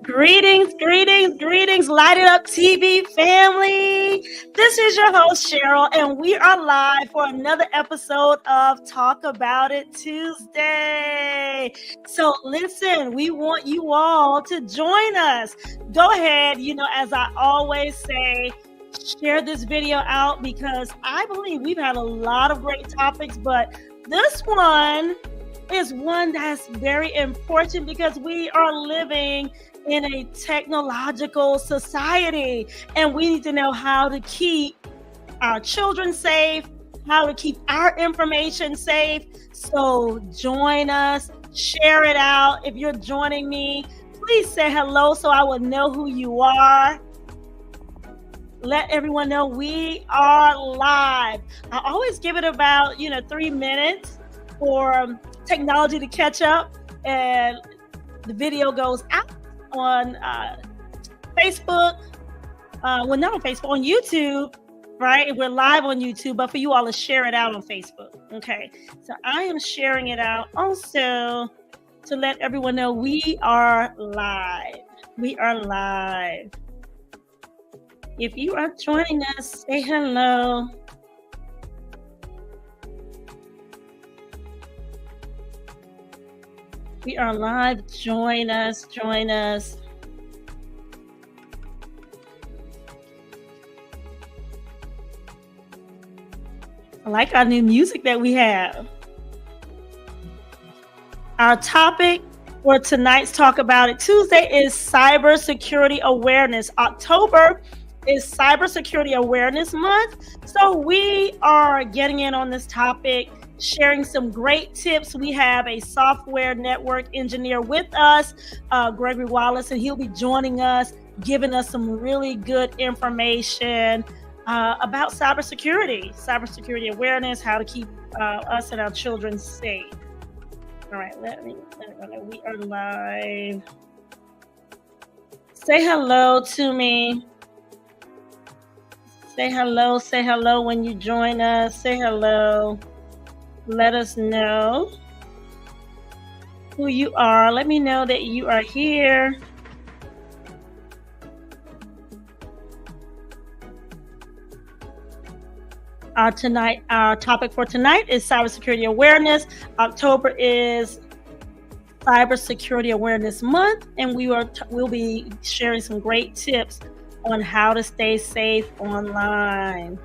Greetings, greetings, greetings, Light It Up TV family. This is your host, Cheryl, and we are live for another episode of Talk About It Tuesday. So, listen, we want you all to join us. Go ahead, as I always say, share this video out because I believe we've had a lot of great topics, but this one is one that's very important because we are living in a technological society and we need to know how to keep our children safe, how to keep our information safe. So join us, share it out. If you're joining me, please say hello so I will know who you are. Let everyone know we are live. I always give it about 3 minutes for technology to catch up and the video goes out on Facebook, not on Facebook, on YouTube, right? We're live on YouTube, but for you all to share it out on Facebook. Okay, so I am sharing it out also to let everyone know we are live. We are live. If you are joining us, say hello. We are live. Join us. Join us. I like our new music that we have. Our topic for tonight's Talk About It Tuesday is Cybersecurity Awareness. October is Cybersecurity Awareness Month. So we are getting in on this topic, sharing some great tips. We have a software network engineer with us, Gregory Wallace, and he'll be joining us, giving us some really good information about cybersecurity awareness, how to keep us and our children safe. All right, let me know we are live. Say hello to me. Say hello when you join us. Say hello. Let us know who you are. Let me know that you are here. Our topic for tonight is Cybersecurity Awareness. October is Cybersecurity Awareness Month, and we'll be sharing some great tips on how to stay safe online.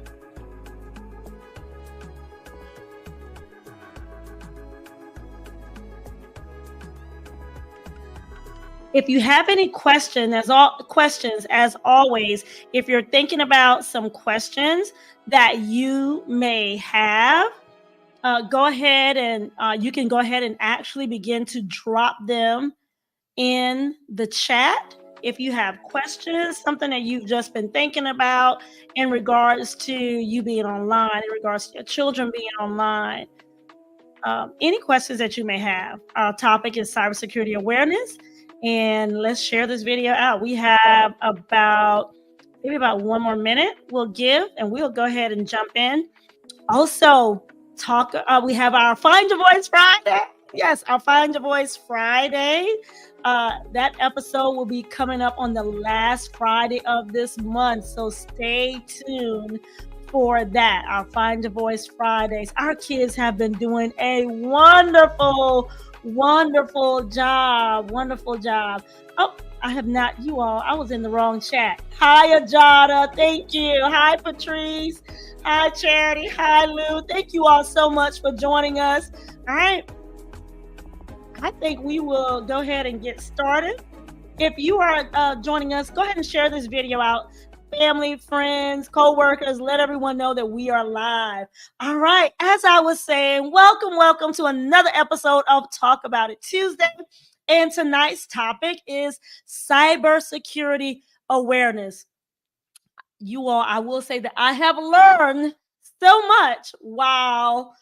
If you have any questions, as always, if you're thinking about some questions that you may have, go ahead and you can go ahead and actually begin to drop them in the chat. If you have questions, something that you've just been thinking about in regards to you being online, in regards to your children being online, any questions that you may have. Our topic is cybersecurity awareness. And let's share this video out. We have maybe about 1 more minute we'll give, and we'll go ahead and jump in. Also, we have our Find Your Voice Friday. Yes, our Find Your Voice Friday. That episode will be coming up on the last Friday of this month, so stay tuned for that. Our Find Your Voice Fridays. Our kids have been doing a wonderful job. Oh, I have not, you all, I was in the wrong chat. Hi, Ajada. Thank you. Hi, Patrice. Hi, Charity. Hi, Lou. Thank you all so much for joining us. All right. I think we will go ahead and get started. If you are joining us, go ahead and share this video out. Family, friends, co-workers, let everyone know that we are live. All right, as I was saying, welcome to another episode of Talk About It Tuesday. And tonight's topic is cybersecurity awareness. You all, I will say that I have learned so much while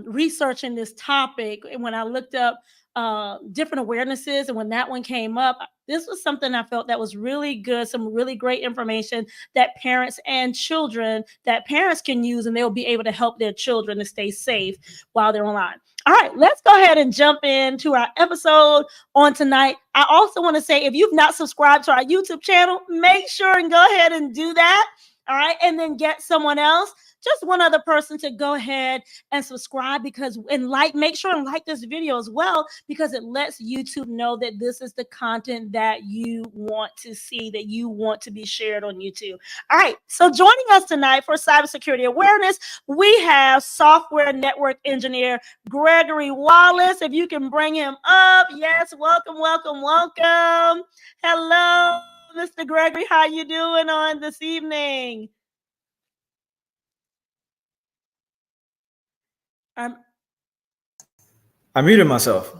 researching this topic. And when I looked up different awarenesses, and when that one came up, this was something I felt that was really good, some really great information that parents and children, that parents can use, and they'll be able to help their children to stay safe while they're online. All right, let's go ahead and jump into our episode on tonight. I also want to say if you've not subscribed to our YouTube channel, make sure and go ahead and do that. All right, and then get someone else, just one other person to go ahead and subscribe because and make sure and like this video as well because it lets YouTube know that this is the content that you want to see, that you want to be shared on YouTube. All right, so joining us tonight for cybersecurity awareness, we have software network engineer Gregory Wallace. If you can bring him up. Yes, welcome, welcome, welcome. Hello, Mr. Gregory. How you doing on this evening? I muted myself.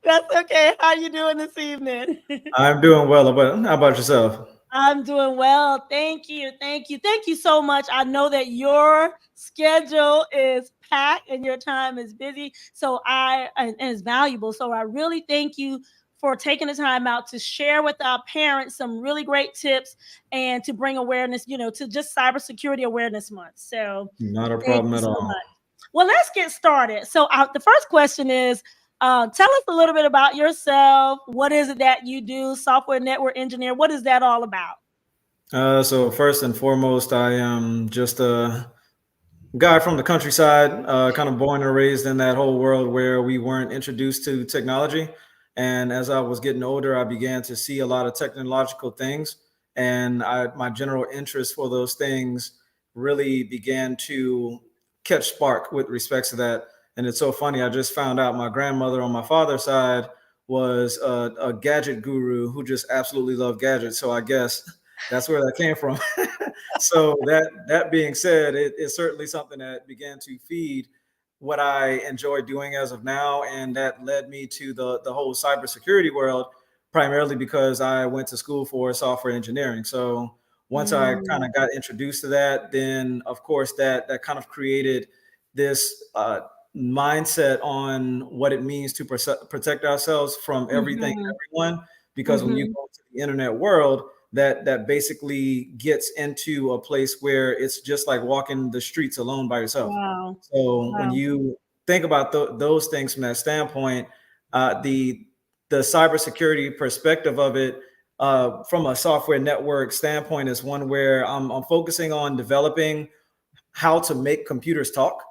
That's okay. How you doing this evening? I'm doing well. How about yourself? I'm doing well. Thank you. Thank you. Thank you so much. I know that your schedule is packed and your time is busy. And it's valuable. So I really thank you for taking the time out to share with our parents some really great tips and to bring awareness, to just Cybersecurity Awareness Month. So Not a thank problem you at so all. much. Well, let's get started. So the first question is, tell us a little bit about yourself. What is it that you do? Software network engineer. What is that all about? So first and foremost, I am just a guy from the countryside, kind of born and raised in that whole world where we weren't introduced to technology. And as I was getting older, I began to see a lot of technological things, and my general interest for those things really began to catch spark with respects to that. And it's so funny. I just found out my grandmother on my father's side was a gadget guru who just absolutely loved gadgets. So I guess that's where that came from. So that being said, it's certainly something that began to feed what I enjoy doing as of now, and that led me to the whole cybersecurity world, primarily because I went to school for software engineering. So once I kind Mm, of got introduced to that, then of course that kind of created this mindset on what it means to protect ourselves from everything mhm, and everyone. Because when you mhm. go to the internet world, that basically gets into a place where it's just like walking the streets alone by yourself. Wow. So when Wow. you think about those things from that standpoint, the cybersecurity perspective of it, from a software network standpoint, is one where I'm focusing on developing how to make computers talk,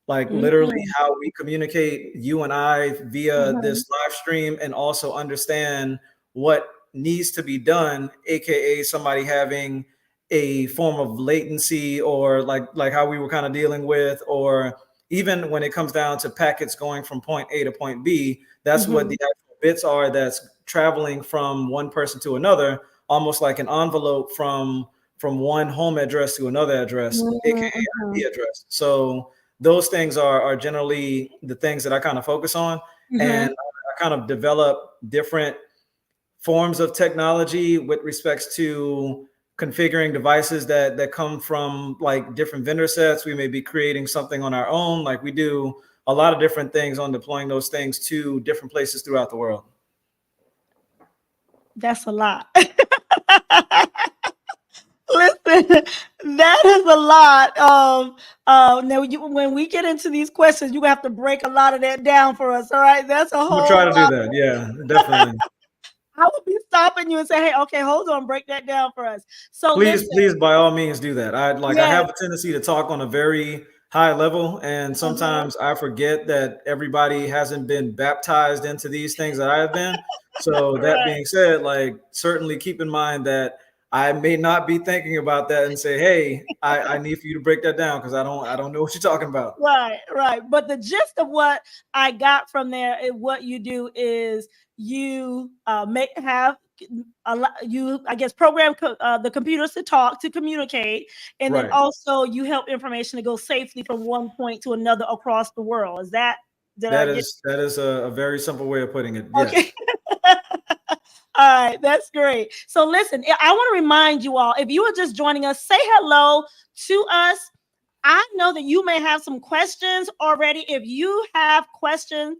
like literally Mm, how we communicate, you and I, via mhm, this live stream, and also understand what needs to be done, aka somebody having a form of latency, or like how we were kind of dealing with, or even when it comes down to packets going from point A to point B, that's what mhm, the actual bits are that's traveling from one person to another, almost like an envelope from one home address to another address, aka mhm, IP mhm, address. So those things are generally the things that I kind of focus on, and mhm. I kind of develop different forms of technology with respects to configuring devices that come from like different vendor sets. We may be creating something on our own. Like we do a lot of different things on deploying those things to different places throughout the world. That's a lot. Listen, that is a lot. Now when we get into these questions, you have to break a lot of that down for us. All right, that's a I'm gonna whole try to do that. Yeah, definitely. I would be stopping you and say, "Hey, okay, hold on, break that down for us." So Please, listen, please, by all means, do that. I yeah, have a tendency to talk on a very high level, and uh-huh, sometimes I forget that everybody hasn't been baptized into these things that I have been. So that right, being said, like certainly keep in mind that I may not be thinking about that and say, "Hey, I need for you to break that down because I don't know what you're talking about." right, right. But the gist of what I got from there, what you do is you make have you I guess program the computers to talk to communicate, and then Right. also you help information to go safely from one point to another across the world. Is that did I That get is that is a very simple way of putting it. okay? Yes. All right, that's great. So listen, I want to remind you all, if you are just joining us, say hello to us. I know that you may have some questions already. If you have questions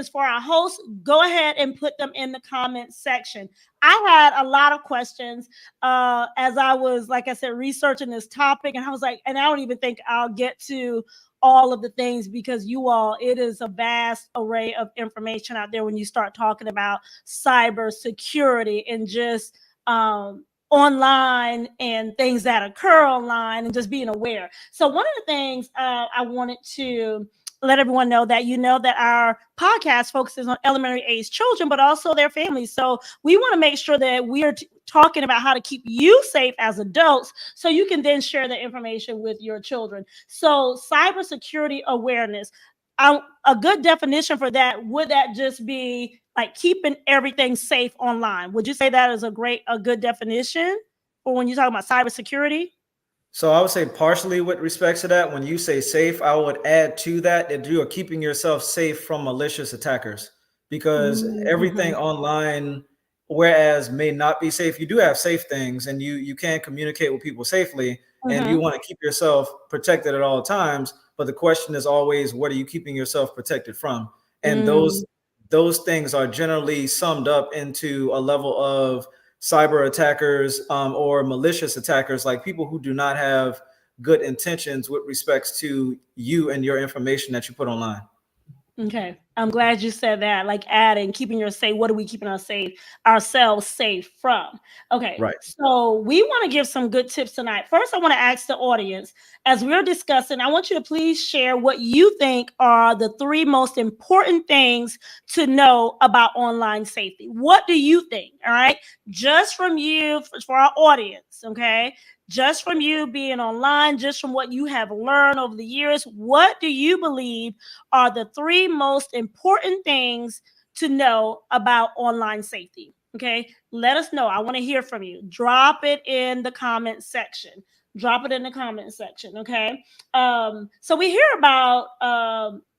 for our host, go ahead and put them in the comment section. I had a lot of questions as I was, like I said, researching this topic, and I was like, and I don't even think I'll get to all of the things, because it is a vast array of information out there when you start talking about cybersecurity and just online and things that occur online and just being aware. So one of the things I wanted to let everyone know, that our podcast focuses on elementary age children, but also their families. So we want to make sure that we are talking about how to keep you safe as adults, so you can then share the information with your children. So cybersecurity awareness, a good definition for that, would that just be like keeping everything safe online? Would you say that is a good definition for when you talk about cybersecurity? So I would say partially with respect to that, when you say safe, I would add to that you are keeping yourself safe from malicious attackers, because everything Mm-hmm. online, whereas may not be safe, you do have safe things, and you can communicate with people safely, and you Mm-hmm. want to keep yourself protected at all times. But the question is always, what are you keeping yourself protected from? And Mm. those things are generally summed up into a level of cyber attackers, or malicious attackers, like people who do not have good intentions with respects to you and your information that you put online. Okay. I'm glad you said that. Like adding, keeping your safe. What are we keeping ourselves safe from? Okay. Right. So we want to give some good tips tonight. First, I want to ask the audience, as we're discussing, I want you to please share what you think are the three most important things to know about online safety. What do you think? All right. Just from you, for our audience. Okay. Just from you being online, just from what you have learned over the years, what do you believe are the three most important things to know about online safety? Okay, let us know. I want to hear from you. Drop it in the comment section. Drop it in the comment section. Okay. So we hear about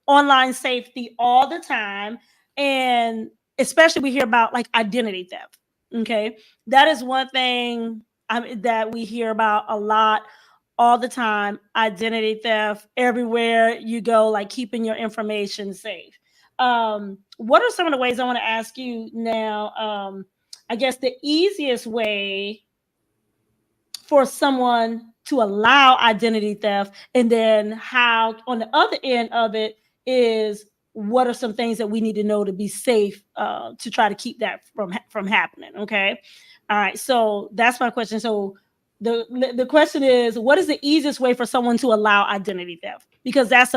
online safety all the time, and especially we hear about like identity theft. Okay, that is one thing that we hear about a lot all the time. Identity theft everywhere you go, like keeping your information safe. What are some of the ways, I want to ask you now? I guess the easiest way for someone to allow identity theft, and then how on the other end of it is, what are some things that we need to know to be safe, to try to keep that from happening? Okay. All right, so that's my question. So the question is, what is the easiest way for someone to allow identity theft? Because that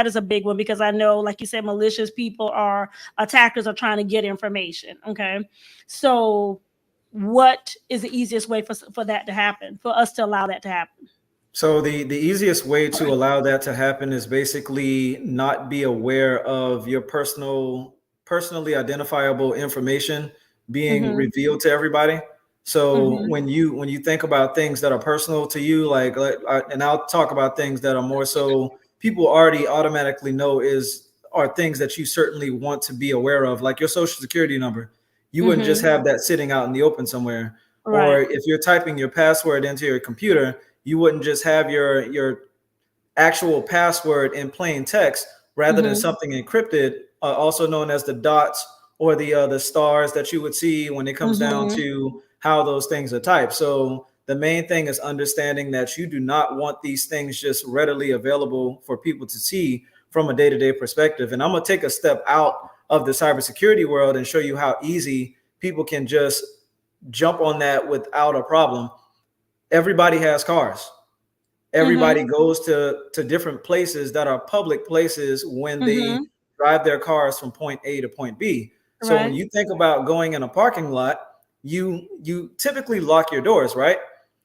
is a big one, because I know, like you said, malicious people, are attackers, are trying to get information. Okay. So what is the easiest way for that to happen, for us to allow that to happen? So the easiest way to allow that to happen is basically not be aware of your personally identifiable information being Mm-hmm. revealed to everybody. So Mm-hmm. when you think about things that are personal to you, and I'll talk about things that are more so people already automatically know are things that you certainly want to be aware of, like your social security number. You wouldn't just Mm-hmm. have that sitting out in the open somewhere. Right. Or if you're typing your password into your computer, you wouldn't just have your actual password in plain text rather than Mm-hmm. something encrypted, also known as the dots or the stars that you would see when it comes down Mm-hmm. to how those things are typed. So the main thing is understanding that you do not want these things just readily available for people to see from a day-to-day perspective. And I'm going to take a step out of the cybersecurity world and show you how easy people can just jump on that without a problem. Everybody has cars. Mm-hmm. Everybody goes to different places that are public places when they Mm-hmm. drive their cars from point A to point B. So when Right. you think about going in a parking lot, you typically lock your doors, right?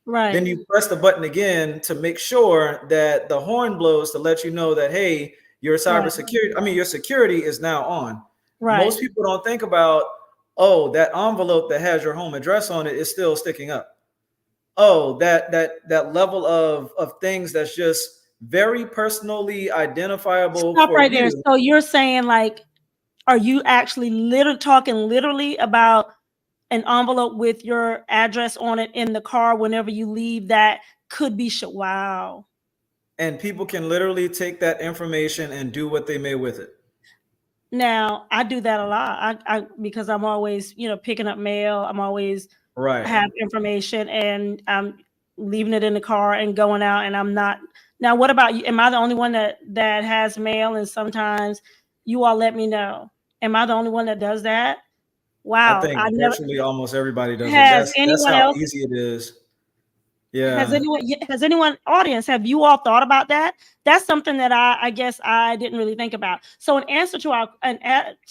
Right. Then you press the button again to make sure that the horn blows to let you know that, hey, Right. your security is now on. Right. Most people don't think about, oh, that envelope that has your home address on it is still sticking up. Oh, that level of things that's just very personally identifiable Stop for right there. you. So you're saying, like, are you actually literally about an envelope with your address on it in the car whenever you leave? That could be wow. And people can literally take that information and do what they may with it. Now, I do that a lot. Because I'm always, picking up mail. I'm always Right. have information, and I'm leaving it in the car and going out, and I'm not Now, what about you? Am I the only one that has mail? And sometimes you all let me know. Am I the only one that does that? I Wow, I think never. virtually almost everybody does it. Has That's anyone how else? easy it is. Has Yeah. anyone? Has anyone? Audience, have you all thought about that? That's something that I guess I didn't really think about. So, in answer to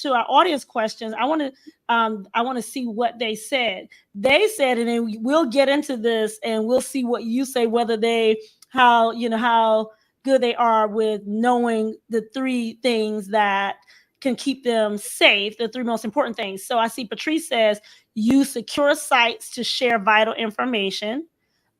to our audience questions, I want to see what they said. They said, and then we'll get into this, and we'll see what you say. Whether they how how good they are with knowing the three things that can keep them safe, the three most important things. So I see Patrice says use secure sites to share vital information.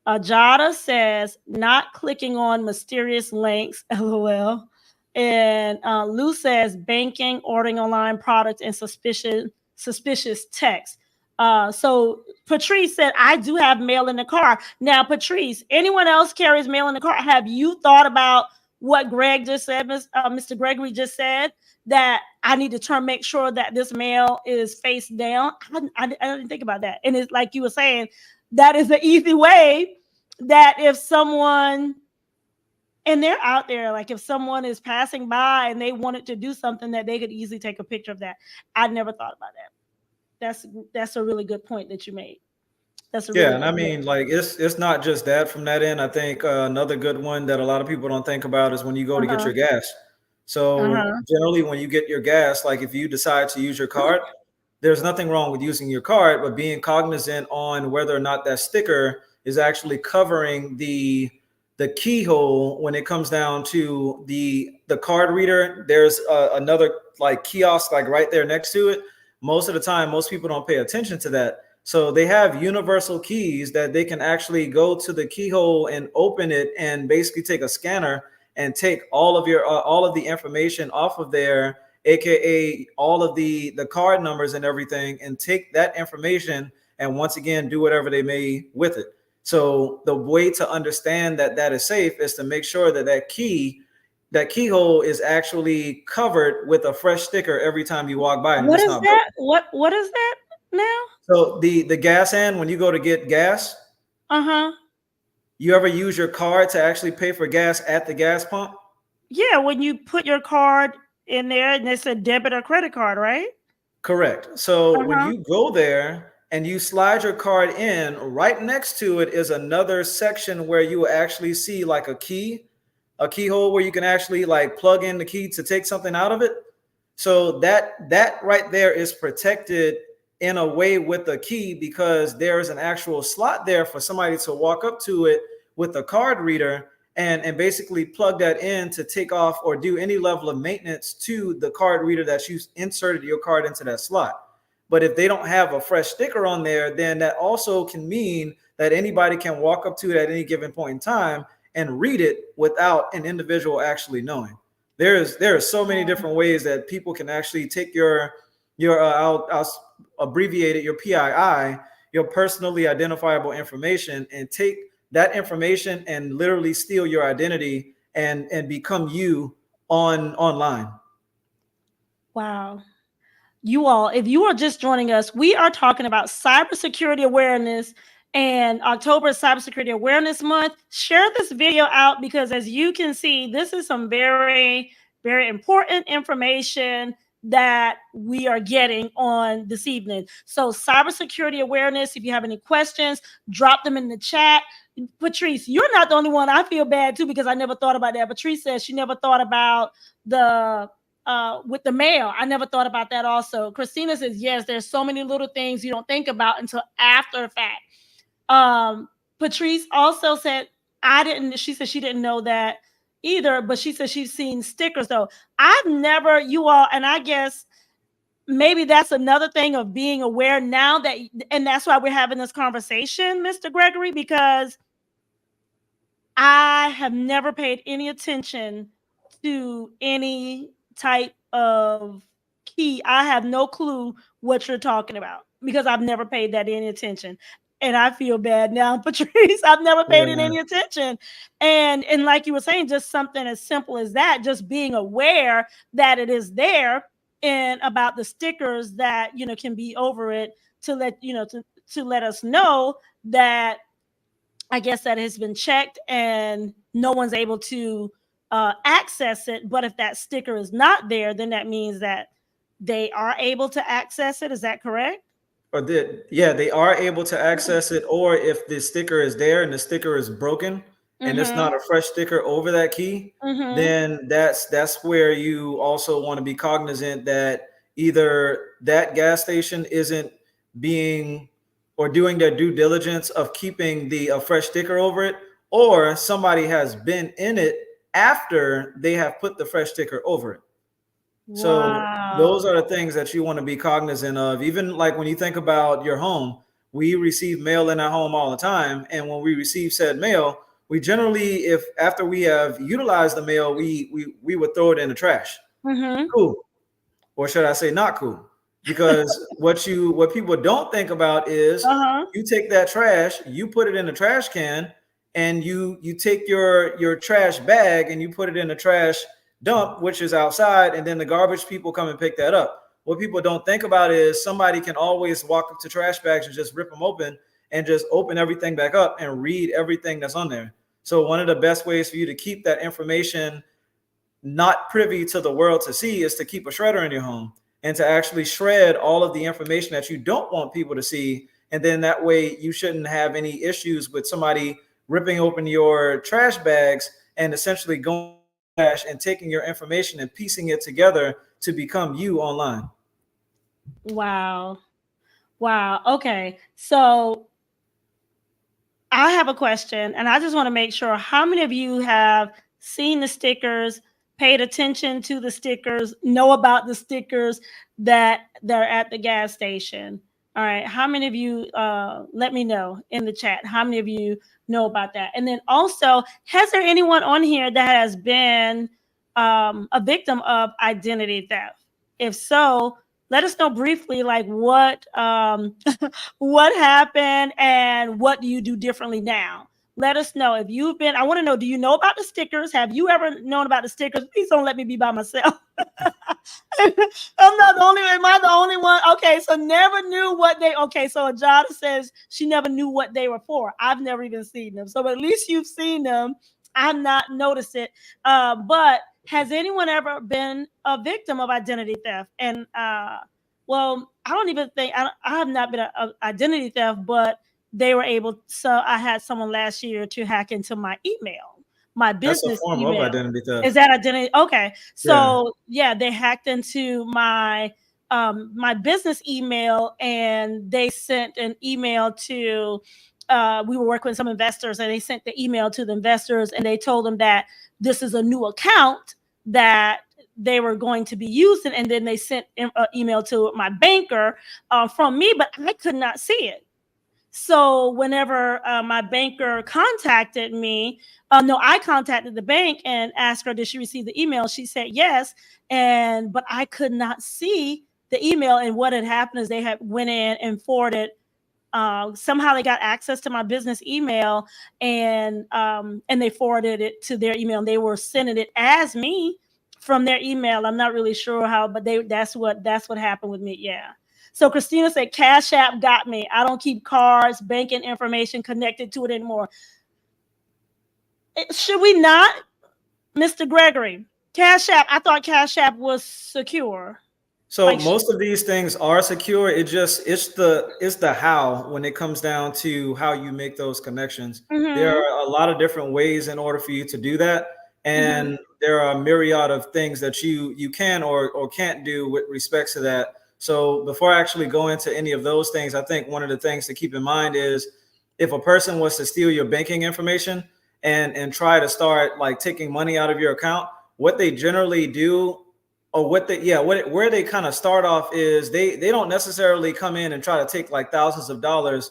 Ajada says not clicking on mysterious links, lol. And Lou says banking, ordering online products, and suspicious text. So Patrice said, I do have mail in the car. Now, Patrice, anyone else carries mail in the car? Have you thought about what Greg just said, Mr. Gregory just said, that I need to make sure that this mail is face down? I didn't think about that. And it's like you were saying, that is the easy way that if someone, and they're out there, like if someone is passing by and they wanted to do something, that they could easily take a picture of that. I never thought about that. That's a really good point that you made. That's a Yeah, really and I good point. mean, like it's not just that from that end. I think another good one that a lot of people don't think about is when you go to get Uh-huh. your gas. So Uh-huh. generally, when you get your gas, like if you decide to use your card, there's nothing wrong with using your card, but being cognizant on whether or not that sticker is actually covering the keyhole when it comes down to the card reader. There's another like kiosk like right there next to it. Most of the time, most people don't pay attention to that. So they have universal keys that they can actually go to the keyhole and open it and basically take a scanner and take all of the information off of there, aka all of the card numbers and everything, and take that information and once again do whatever they may with it. So the way to understand that that is safe is to make sure that that keyhole is actually covered with a fresh sticker every time you walk by and What it's is not that? broken. What is that now? So the gas end, when you go to get gas, Uh-huh. you ever use your card to actually pay for gas at the gas pump? Yeah, when you put your card in there and it's a debit or credit card, right? Correct. So when Uh-huh. you go there and you slide your card in, right next to it is another section where you will actually see like a keyhole where you can actually like plug in the key to take something out of it. So that right there is protected in a way with the key because there is an actual slot there for somebody to walk up to it with a card reader and basically plug that in to take off or do any level of maintenance to the card reader that you inserted your card into that slot. But if they don't have a fresh sticker on there, then that also can mean that anybody can walk up to it at any given point in time and read it without an individual actually knowing. There are so many different ways that people can actually take your I'll abbreviate it, your PII, your personally identifiable information, and take that information and literally steal your identity and become you online. Wow. You all, if you are just joining us, we are talking about cybersecurity awareness and October is Cybersecurity Awareness Month. Share this video out because, as you can see, this is some very, very important information that we are getting on this evening. So, cybersecurity awareness, if you have any questions, drop them in the chat. Patrice, you're not the only one. I feel bad too because I never thought about that. Patrice says she never thought about the with the mail. I never thought about that also. Christina says, yes, there's so many little things you don't think about until after the fact. Patrice also said, she said she didn't know that either, but she said she's seen stickers though. I've never, you all, and I guess maybe that's another thing of being aware now that, and that's why we're having this conversation, Mr. Gregory, because I have never paid any attention to any type of key. I have no clue what you're talking about because I've never paid that any attention. And I feel bad now, Patrice. I've never paid it Yeah, any attention. And like you were saying, just something as simple as that, just being aware that it is there and about the stickers that can be over it to let to let us know that I guess that has been checked and no one's able to access it. But if that sticker is not there, then that means that they are able to access it. Is that correct? Yeah, they are able to access it. Or if the sticker is there and the sticker is broken and it's Mm-hmm. not a fresh sticker over that key, Mm-hmm. then that's where you also want to be cognizant that either that gas station isn't being or doing their due diligence of keeping the a fresh sticker over it, or somebody has been in it after they have put the fresh sticker over it. So those Wow. are the things that you want to be cognizant of. Even like when you think about your home, we receive mail in our home all the time. And when we receive said mail, we generally, if after we have utilized the mail, we would throw it in the trash. Mm-hmm. Cool. Or should I say not cool? Because what people don't think about is Uh-huh. you take that trash, you put it in the trash can, and you take your trash bag and you put it in the trash dump, which is outside, and then the garbage people come and pick that up. What people don't think about is somebody can always walk up to trash bags and just rip them open and just open everything back up and read everything that's on there. So one of the best ways for you to keep that information not privy to the world to see is to keep a shredder in your home and to actually shred all of the information that you don't want people to see. And then that way you shouldn't have any issues with somebody ripping open your trash bags and essentially going trash and taking your information and piecing it together to become you online. Wow. Wow. Okay. So I have a question, and I just want to make sure how many of you have seen the stickers, paid attention to the stickers, know about the stickers that they're at the gas station? All right. How many of you let me know in the chat? How many of you know about that? And then also, has there anyone on here that has been a victim of identity theft? If so, let us know briefly, like what happened and what do you do differently now. Let us know if you've been. I want to know, do you know about the stickers? Have you ever known about the stickers? Please don't let me be by myself. I'm not the only. Am I the only one? Okay, so never knew what they. Okay, so Ajada says she never knew what they were for. I've never even seen them. So at least you've seen them. I've not noticed it. But has anyone ever been a victim of identity theft? And well, I don't even think I have not been a identity theft, but they were able. So I had someone last year to hack into my email, my That's a business form of email. identity Is theft. that identity? Okay. Yeah. So yeah, they hacked into my business email and they sent an email to we were working with some investors and they sent the email to the investors and they told them that this is a new account that they were going to be using, and then they sent an email to my banker from me, but I could not see it. So whenever my banker contacted me, no, I contacted the bank and asked her, did she receive the email? She said yes, but I could not see the email. And what had happened is they had went in and forwarded. Somehow they got access to my business email, and they forwarded it to their email. And they were sending it as me from their email. I'm not really sure how, but that's what happened with me. Yeah. So Christina said, Cash App got me. I don't keep cards, banking information connected to it anymore. Should we not, Mr. Gregory? Cash App, I thought Cash App was secure. So Like, most of these things are secure. It's the how when it comes down to how you make those connections. There mm-hmm, are a lot of different ways in order for you to do that, mm-hmm, and there are a myriad of things that you can or can't do with respects to that. So before I actually go into any of those things, I think one of the things to keep in mind is if a person was to steal your banking information and try to start like taking money out of your account, what they generally do or what they where they kind of start off is they don't necessarily come in and try to take like thousands of dollars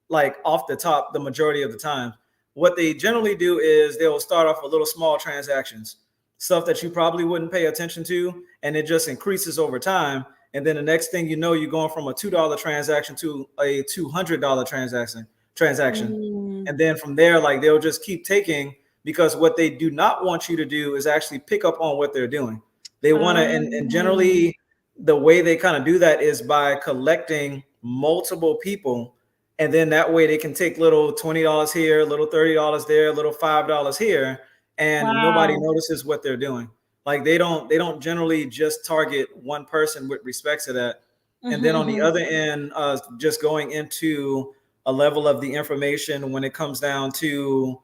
like off the top the majority of the time. What they generally do is they will start off with little small transactions, stuff that you probably wouldn't pay attention to, and it just increases over time. And then the next thing you know, you're going from a $2 transaction to a $200 transaction. mm-hmm. And then from there, like they'll just keep taking, because what they do not want you to do is actually pick up on what they're doing. They want to, and generally the way they kind of do that is by collecting multiple people. And then that way they can take little $20 here, little $30 there, little $5 here. and nobody Wow. notices what they're doing. Like they don't generally just target one person with respect to that. And then on the Mm-hmm. other end, just going into a level of the information when it comes down to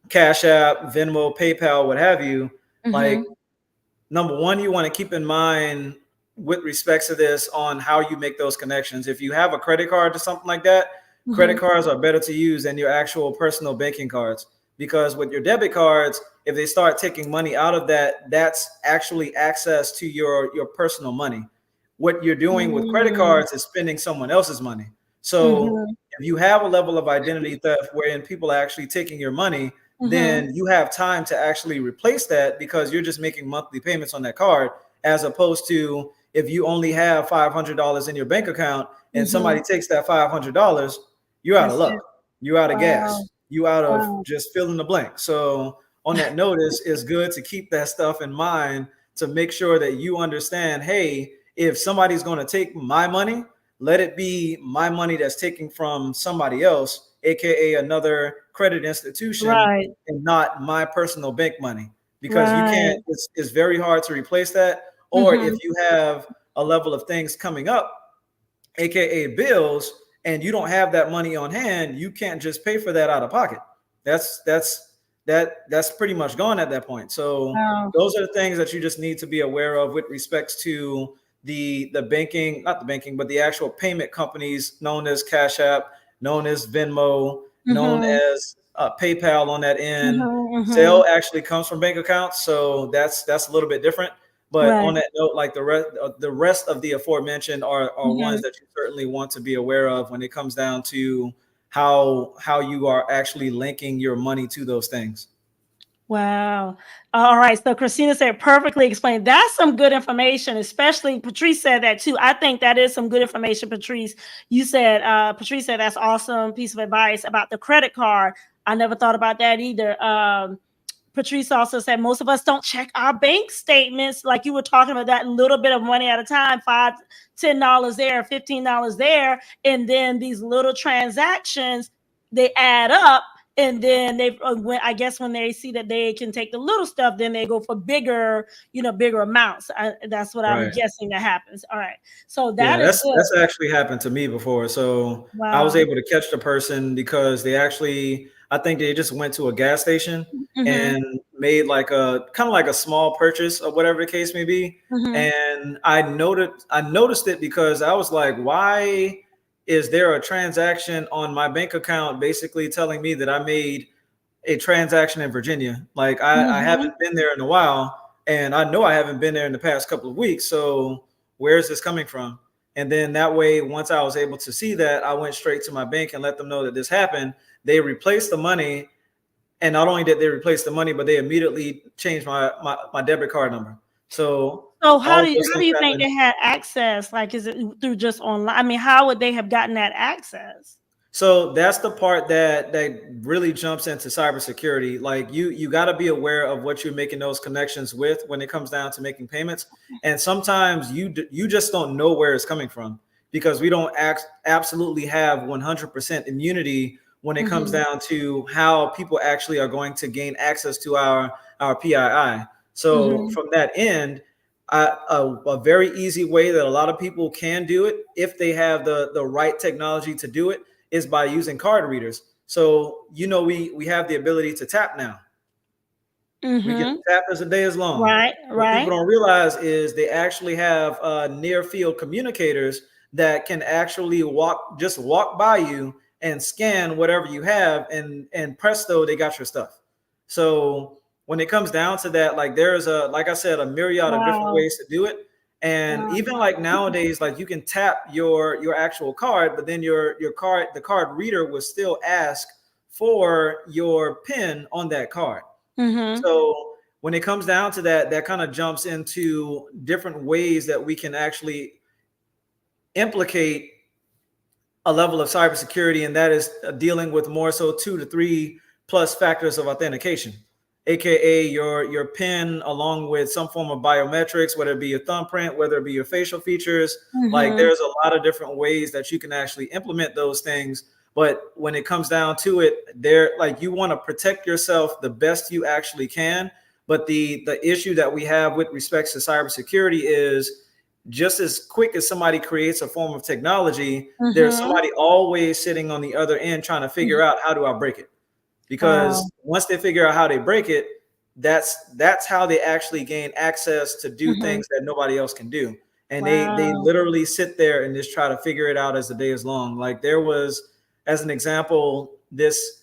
Cash App, Venmo, PayPal, what have you. Like, Mm-hmm. number one, you want to keep in mind with respects to this on how you make those connections. If you have a credit card or something like that, credit Mm-hmm. cards are better to use than your actual personal banking cards, because with your debit cards, if they start taking money out of that, that's actually access to your personal money. What you're doing with credit Mm-hmm. cards is spending someone else's money. So Mm-hmm. if you have a level of identity theft wherein people are actually taking your money, Mm-hmm. then you have time to actually replace that, because you're just making monthly payments on that card, as opposed to if you only have $500 in your bank account and Mm-hmm. somebody takes that $500, you're out of That's it. luck. You're out of Wow. gas. You out of Wow. just fill in the blank. So on that notice, it's good to keep that stuff in mind to make sure that you understand, hey, if somebody's going to take my money, let it be my money that's taken from somebody else, aka another credit institution, Right. and not my personal bank money, because you can't. Right. It's very hard to replace that. Or if Mm-hmm. you have a level of things coming up, aka bills, and you don't have that money on hand, you can't just pay for that out of pocket. That's pretty much gone at that point. So Wow. those are the things that you just need to be aware of with respects to the banking, not the banking, but the actual payment companies known as Cash App, known as Venmo, known Mm-hmm. as PayPal on that end. Mm-hmm. Mm-hmm. Zelle actually comes from bank accounts, so that's a little bit different. But on Right. that note, like the rest of the aforementioned are ones Mm-hmm. that you certainly want to be aware of when it comes down to how you are actually linking your money to those things. Wow. All right. So Christina said perfectly explained. That's some good information, especially Patrice said that too. I think that is some good information, Patrice. You said, Patrice said that's awesome piece of advice about the credit card. I never thought about that either. Patrice also said most of us don't check our bank statements, like you were talking about, that little bit of money at a time, $5, $10 there, $15 there, and then these little transactions, they add up, and then when I guess when they see that they can take the little stuff, then they go for bigger, bigger amounts. That's what I'm Right. guessing that happens. All right, so Yeah, that is that's good. that's actually happened to me before. So I was Wow. able to catch the person because I think they just went to a gas station Mm-hmm. and made like a kind of like a small purchase or whatever the case may be. Mm-hmm. And I noticed it because I was like, why is there a transaction on my bank account basically telling me that I made a transaction in Virginia? Like I Mm-hmm. haven't been there in a while, and I know I haven't been there in the past couple of weeks. So where is this coming from? And then that way, once I was able to see that, I went straight to my bank and let them know that this happened. They replaced the money, and not only did they replace the money, but they immediately changed my debit card number. So So all how of do you those how do things you think happen. they had access? Like, is it through just online? I mean, how would they have gotten that access? So that's the part that really jumps into cybersecurity. Like you got to be aware of what you're making those connections with when it comes down to making payments. And sometimes you just don't know where it's coming from, because we don't absolutely have 100% immunity when it comes Mhm. down to how people actually are going to gain access to our PII. So Mhm. from that end, a very easy way that a lot of people can do it, if they have the right technology to do it, is by using card readers. So we have the ability to tap now. We can Mhm. tap as a day is long. Right, What people right. don't realize is they actually have near field communicators that can actually walk by you and scan whatever you have, and presto, they got your stuff. So when it comes down to that, like there's like I said, a myriad of different Wow. ways to do it. And Wow. even like nowadays, like you can tap your actual card, but then the card reader will still ask for your pin on that card. Mhm. So when it comes down to that, that kind of jumps into different ways that we can actually implicate a level of cybersecurity, and that is dealing with more so 2 to 3 plus factors of authentication, aka your PIN along with some form of biometrics, whether it be your thumbprint, whether it be your facial features. Like Mhm. there's a lot of different ways that you can actually implement those things. But when it comes down to it, they're like, you want to protect yourself the best you actually can. But the issue that we have with respect to cybersecurity is, just as quick as somebody creates a form of technology, there's Mm-hmm. somebody always sitting on the other end trying to figure out, how do I break it? Wow. Because once they figure out how they break it, that's how they actually gain access to do Mm-hmm. things that nobody else can do. And they Wow. literally sit there and just try to figure it out as the day is long. Like, there was, as an example, this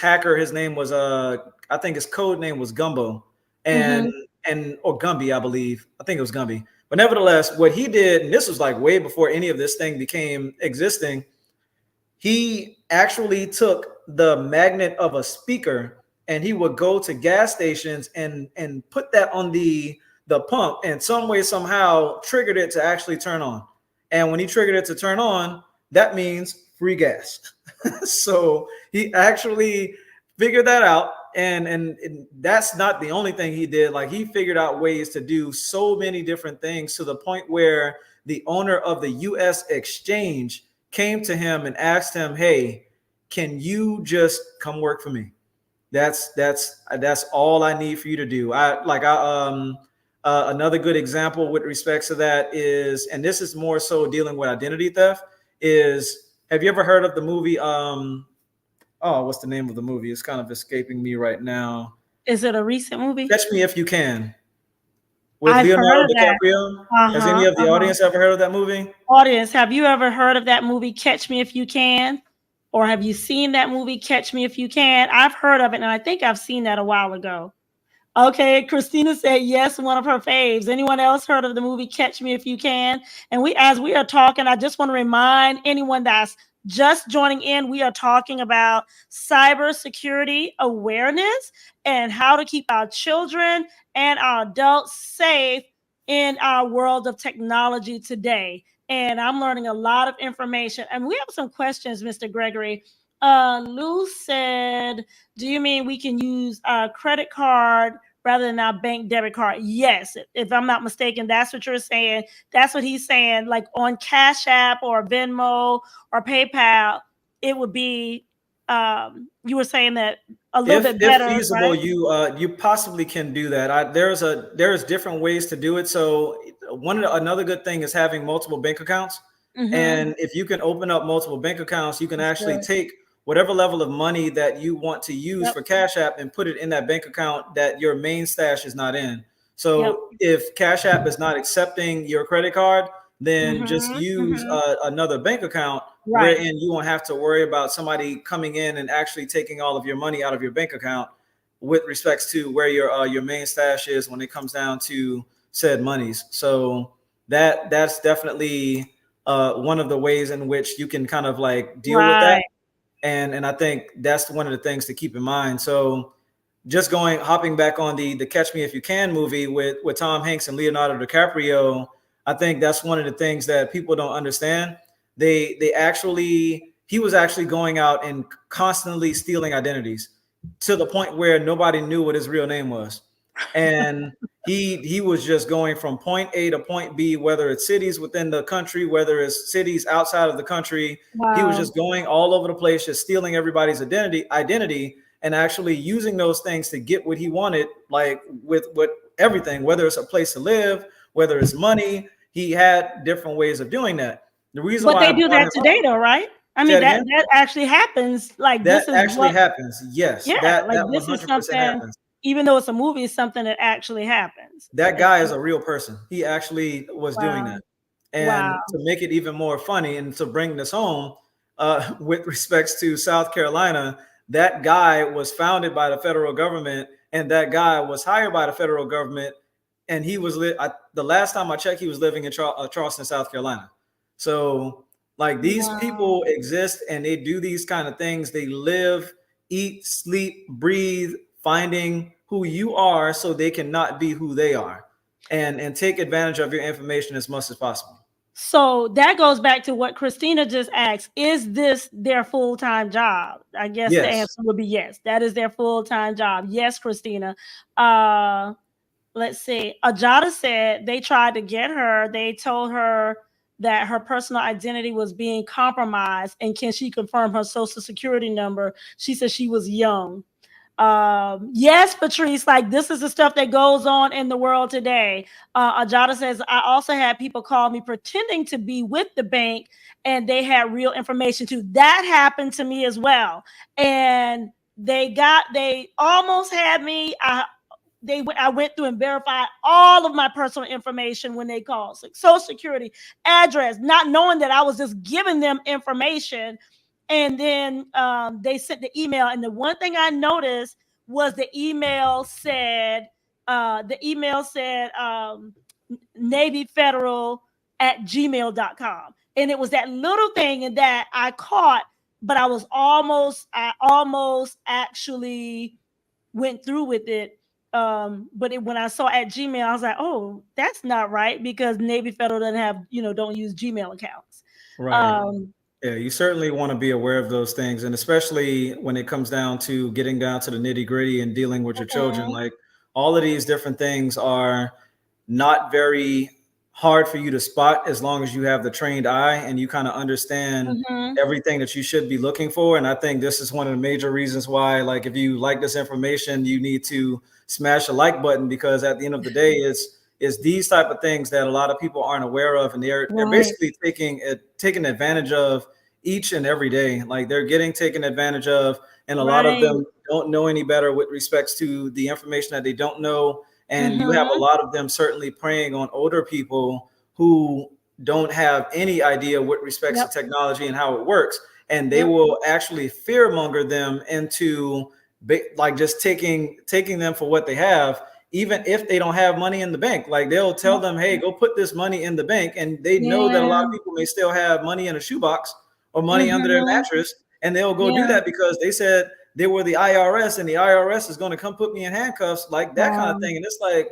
hacker, his name was I think his code name was Gumbo, and Mm-hmm. or Gumby, I believe. I think it was Gumby. But nevertheless, what he did, and this was like way before any of this thing became existing, he actually took the magnet of a speaker, and he would go to gas stations and put that on the pump, and some way somehow triggered it to actually turn on. And when he triggered it to turn on, that means free gas. So he actually figured that out, and that's not the only thing he did. Like, he figured out ways to do so many different things, to the point where the owner of the US exchange came to him and asked him, "Hey, can you just come work for me? That's all I need for you to do." Another good example with respects to that is, and this is more so dealing with identity theft, is, have you ever heard of the movie oh, what's the name of the movie? It's kind of escaping me right now. Is it a recent movie? Catch Me If You Can, with I've heard Leonardo of that. DiCaprio. Has any Uh-huh. of the Uh-huh. audience ever heard of that movie? Audience, have you ever heard of that movie Catch Me If You Can? Or have you seen that movie Catch Me If You Can? I've heard of it, and I think I've seen that a while ago. Okay, Christina said yes, one of her faves. Anyone else heard of the movie Catch Me If You Can? And as we are talking, I just want to remind anyone that's just joining in, we are talking about cybersecurity awareness and how to keep our children and our adults safe in our world of technology today. And I'm learning a lot of information. And we have some questions, Mr. Gregory. Lou said, do you mean we can use a credit card rather than our bank debit card? Yes, if I'm not mistaken, that's what you're saying. That's what he's saying. Like on Cash App or Venmo or PayPal, it would be. You were saying that a little bit If better, feasible, right? you possibly can do that. There's different ways to do it. So another good thing is having multiple bank accounts. Mm-hmm. And if you can open up multiple bank accounts, you can That's actually good. take whatever level of money that you want to use Yep. for Cash App and put it in that bank account that your main stash is not in. Yep. So if Cash App is not accepting your credit card, then just Mm-hmm. use Mm-hmm. another bank account, Right. wherein you won't have to worry about somebody coming in and actually taking all of your money out of your bank account, with respects to where your main stash is when it comes down to said monies. So that's definitely one of the ways in which you can kind of like deal with that. Right. And I think that's one of the things to keep in mind. So just hopping back on the Catch Me If You Can movie with Tom Hanks and Leonardo DiCaprio, I think that's one of the things that people don't understand. They actually He was actually going out and constantly stealing identities, to the point where nobody knew what his real name was. And he was just going from point A to point B, whether it's cities within the country, whether it's cities outside of the country. He was Wow. just going all over the place, just stealing everybody's identity, and actually using those things to get what he wanted, like with everything, whether it's a place to live, whether it's money. He had different ways of doing that. The reason But why they I do brought that him up, today, though, right? I say mean, it again, that actually happens. Like that this is actually what. happens. Yes, Yeah, like that this is 100% something. happens. Even though it's a movie, it's something that actually happens. That guy is a real person. He actually was doing Wow. that. Wow. And to make it even more funny and to bring this home, with respects to South Carolina, that guy was founded by the federal government, and that guy was hired by the federal government. And the last time I checked, he was living in Charleston, South Carolina. So, like, these Wow. people exist and they do these kind of things. They live, eat, sleep, breathe, finding who you are so they cannot be who they are, and take advantage of your information as much as possible. So that goes back to what Christina just asked. Is this their full time job? I guess the Yes. answer would be yes. That is their full time job. Yes, Christina. Uh, let's see. Ajada said they tried to get her. They told her that her personal identity was being compromised, and can she confirm her social security number? She said she was young. Yes, Patrice, like this is the stuff that goes on in the world today. Ajada says, I also had people call me pretending to be with the bank and they had real information too. That happened to me as well. And they almost had me. I went through and verified all of my personal information when they called, like social security, address, not knowing that I was just giving them information. And then they sent the email. And the one thing I noticed was the email said, Navy Federal at gmail.com. And it was that little thing and that I caught, but I almost actually went through with it. When I saw at Gmail, I was like, oh, that's not right, because Navy Federal doesn't have, don't use Gmail accounts. Right. Yeah, you certainly want to be aware of those things. And especially when it comes down to getting down to the nitty gritty and dealing with your children, Mhm. like all of these different things are not very hard for you to spot as long as you have the trained eye and you kind of understand Mhm. everything that you should be looking for. And I think this is one of the major reasons why, like, if you like this information, you need to smash the like button, because at the end of the day, it's these type of things that a lot of people aren't aware of, and they're Right. basically taking advantage of each and every day. Like, they're getting taken advantage of, and a lot of Right. them don't know any better with respects to the information that they don't know. And you have a Mhm. lot of them certainly preying on older people who don't have any idea with respects to Yep. technology and how it works. And they Yep. will actually fearmonger them into like just taking them for what they have, even if they don't have money in the bank. Like, they'll tell them, hey, go put this money in the bank. And they know that a lot Yeah. of people may still have money in a shoebox or money under their Mhm. mattress. And they'll go do Yeah. that because they said they were the IRS and the IRS is going to come put me in handcuffs, like that kind of Wow. thing. And it's like,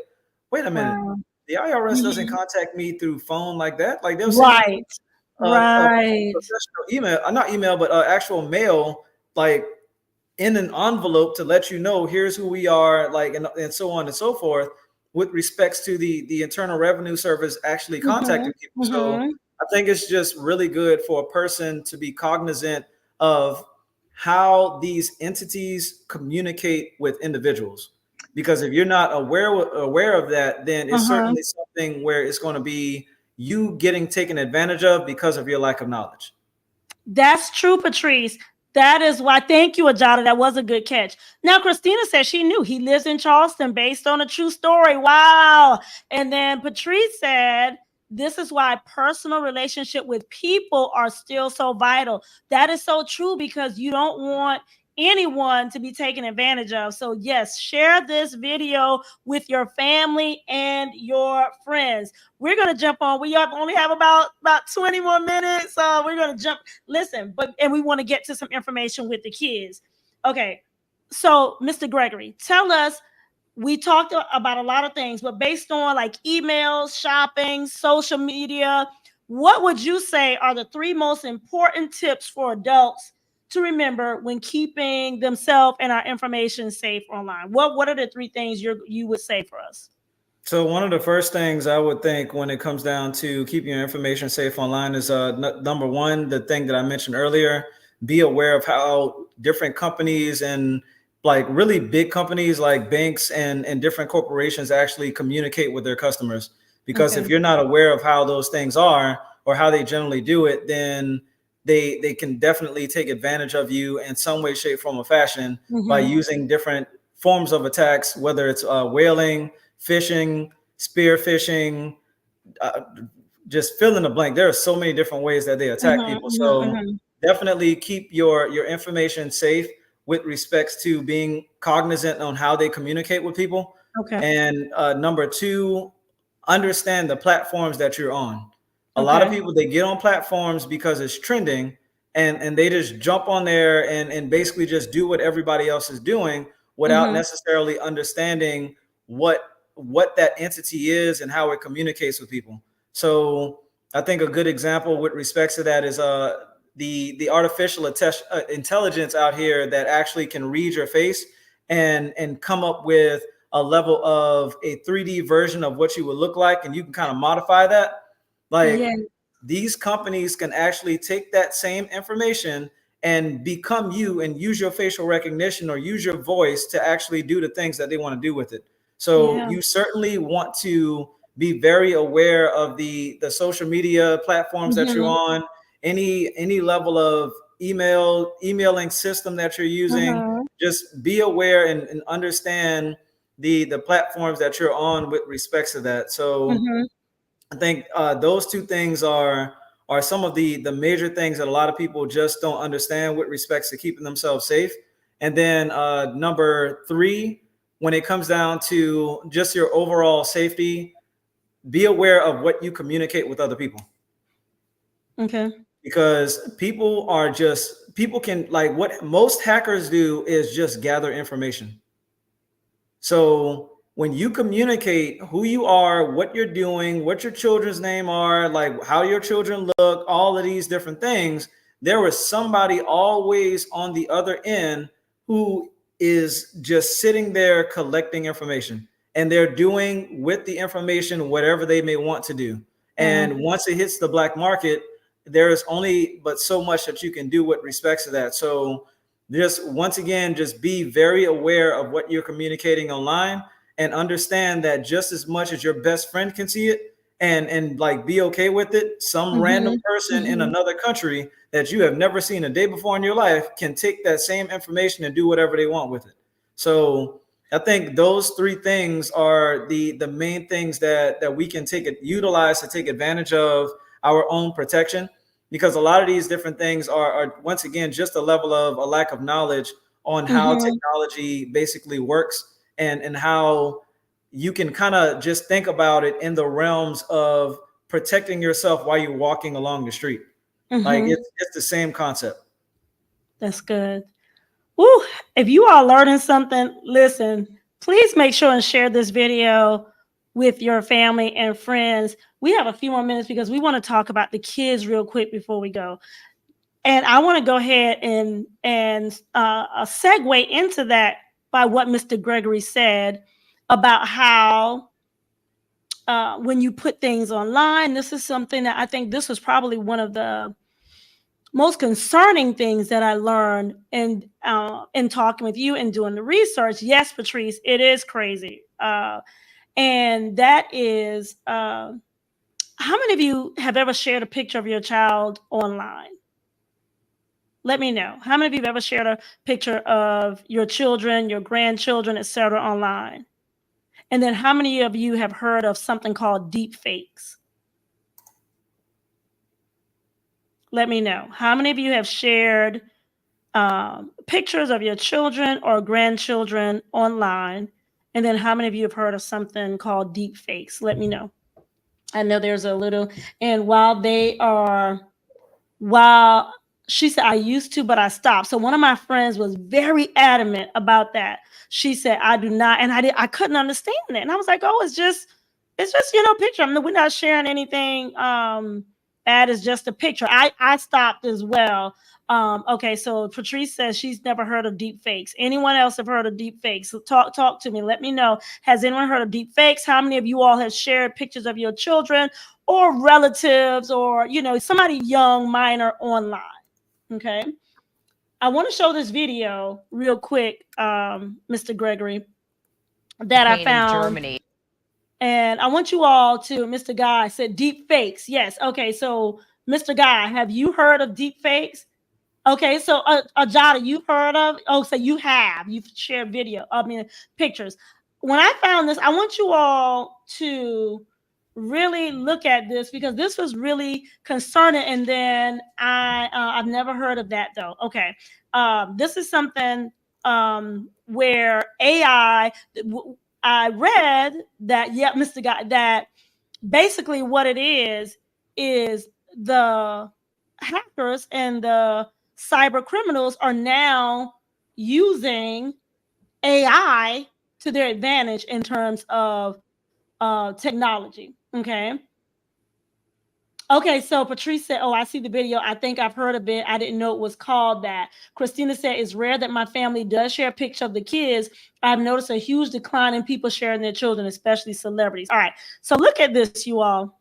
wait a minute, Wow. the IRS doesn't Mhm. contact me through phone like that. Like, they'll send me Right. a Right. professional email, not email, but actual mail, like in an envelope to let you know here's who we are, like, and so on and so forth, with respects to the Internal Revenue Service actually Mhm. contacting people. So Mhm. I think it's just really good for a person to be cognizant of how these entities communicate with individuals, because if you're not aware of that, then it's Uh-huh. certainly something where it's going to be you getting taken advantage of because of your lack of knowledge. That's true, Patrice. That is why. Thank you, Ajada. That was a good catch. Now, Christina says she knew he lives in Charleston based on a true story. Wow. And then Patrice said, this is why personal relationship with people are still so vital. That is so true, because you don't want anyone to be taken advantage of. So, yes, share this video with your family and your friends. We're going to jump on. We only have about 20 more minutes. We're going to jump. Listen, and we want to get to some information with the kids. Okay. So, Mr. Gregory, tell us, we talked about a lot of things, but based on like emails, shopping, social media, what would you say are the three most important tips for adults to remember when keeping themselves and our information safe online? What are the three things you would say for us? So one of the first things I would think when it comes down to keeping your information safe online is number one, the thing that I mentioned earlier, be aware of how different companies and like really big companies like banks and different corporations actually communicate with their customers. Because Okay. if you're not aware of how those things are or how they generally do it, then they can definitely take advantage of you in some way, shape, form, or fashion by Mm-hmm. using different forms of attacks, whether it's whaling, fishing, spear fishing, uh, just fill in the blank. There are so many different ways that they attack Mm-hmm. people. Mm-hmm. So Mm-hmm. definitely keep your information safe with respects to being cognizant on how they communicate with people. Okay. And number two, understand the platforms that you're on. A lot of Okay. people, they get on platforms because it's trending, and they just jump on there and basically just do what everybody else is doing without Mm-hmm. necessarily understanding what that entity is and how it communicates with people. So I think a good example with respects to that is the artificial intelligence out here that actually can read your face and come up with a level of a 3D version of what you would look like, and you can kind of modify that. Like, Yeah. these companies can actually take that same information and become you and use your facial recognition or use your voice to actually do the things that they want to do with it. So Yeah. you certainly want to be very aware of the social media platforms that you're Mm-hmm. on, any level of emailing system that you're using. Mm-hmm. Just be aware and understand the platforms that you're on with respects to that. So Mm-hmm. I think those two things are some of the major things that a lot of people just don't understand with respects to keeping themselves safe. And then number three, when it comes down to just your overall safety, be aware of what you communicate with other people, Okay. because people can, like, what most hackers do is just gather information. So when you communicate who you are, what you're doing, what your children's name are, like how your children look, all of these different things, there was somebody always on the other end who is just sitting there collecting information, and they're doing with the information whatever they may want to do. And Mm-hmm. once it hits the black market, there is only but so much that you can do with respects to that. So just once again, just be very aware of what you're communicating online, and understand that just as much as your best friend can see it and like be okay with it, some random person in Mm-hmm. another country that you have never seen a day before in your life can take that same information and do whatever they want with it. So I think those three things are the main things that we can utilize to take advantage of our own protection, because a lot of these different things are once again just a level of a lack of knowledge on how Mm-hmm. technology basically works, and how you can kind of just think about it in the realms of protecting yourself while you're walking along the street. Like Mm-hmm. it's the same concept. That's good. Woo. If you are learning something, listen, please make sure and share this video with your family and friends. We have a few more minutes because we want to talk about the kids real quick before we go. And I want to go ahead and segue into that by what Mr. Gregory said about how when you put things online, this is something that I think this was probably one of the most concerning things that I learned in talking with you and doing the research. Yes, Patrice, it is crazy, and that is how many of you have ever shared a picture of your child online? Let me know. How many of you have ever shared a picture of your children, your grandchildren, etc. online? And then how many of you have heard of something called deep fakes? Let me know. How many of you have shared pictures of your children or grandchildren online? And then how many of you have heard of something called deep fakes? Let me know. I know there's a little, and while she said, I used to, but I stopped. So one of my friends was very adamant about that. She said, I do not, and I couldn't understand it. And I was like, oh, it's just, picture. I mean, we're not sharing anything. That is just a picture. I stopped as well. Okay, so Patrice says she's never heard of deep fakes. Anyone else have heard of deep fakes? So talk to me. Let me know. Has anyone heard of deep fakes? How many of you all have shared pictures of your children or relatives or somebody young, minor online? Okay. I want to show this video real quick, Mr. Gregory, that I In found. Germany. And I want you all to, Mr. Guy said deep fakes. Yes. Okay. So, Mr. Guy, have you heard of deep fakes? Okay. So, Ajada, you've heard of? Oh, so you've shared pictures. When I found this, I want you all to really look at this because this was really concerning. And then I've never heard of that though. Okay. This is something where I read that, yeah, Mr. Guy, that basically what it is the hackers and the cyber criminals are now using AI to their advantage in terms of technology. Okay. Okay, so Patrice said, oh, I see the video. I think I've heard of it. I didn't know it was called that. Christina said, it's rare that my family does share a picture of the kids. I've noticed a huge decline in people sharing their children, especially celebrities. All right, so look at this, you all.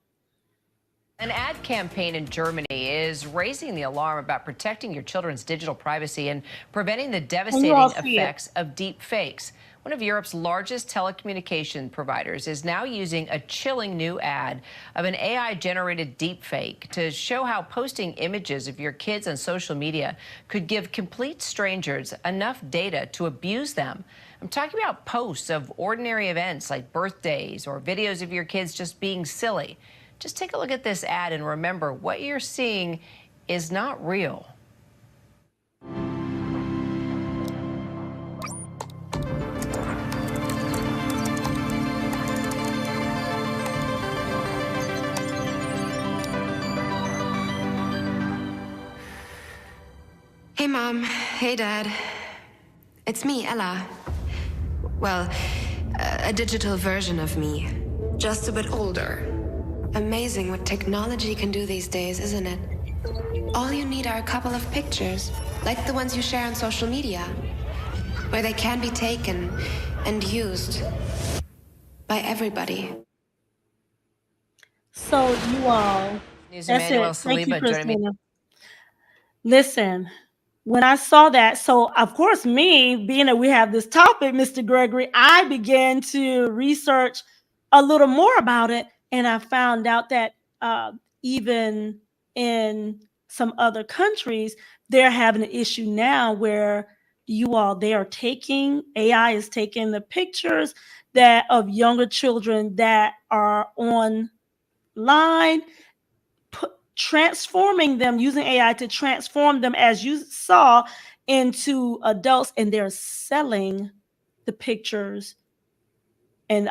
An ad campaign in Germany is raising the alarm about protecting your children's digital privacy and preventing the And you all devastating see it. effects of deep fakes. One of Europe's largest telecommunication providers is now using a chilling new ad of an AI-generated deep fake to show how posting images of your kids on social media could give complete strangers enough data to abuse them. I'm talking about posts of ordinary events like birthdays or videos of your kids just being silly. Just take a look at this ad and remember what you're seeing is not real. Hey, Mom. Hey, Dad. It's me, Ella. Well, a digital version of me. Just a bit older. Amazing what technology can do these days, isn't it? All you need are a couple of pictures, like the ones you share on social media, where they can be taken and used by everybody. So you all, News that's Emmanuel it. Thank you, Saliba joining me. Christina. Listen, when I saw that, so of course, me being that we have this topic, Mr. Gregory, I began to research a little more about it, and I found out that even in some other countries, they're having an issue now where they are taking AI is taking the pictures that of younger children that are online, transforming them using AI to transform them, as you saw, into adults, and they're selling the pictures. And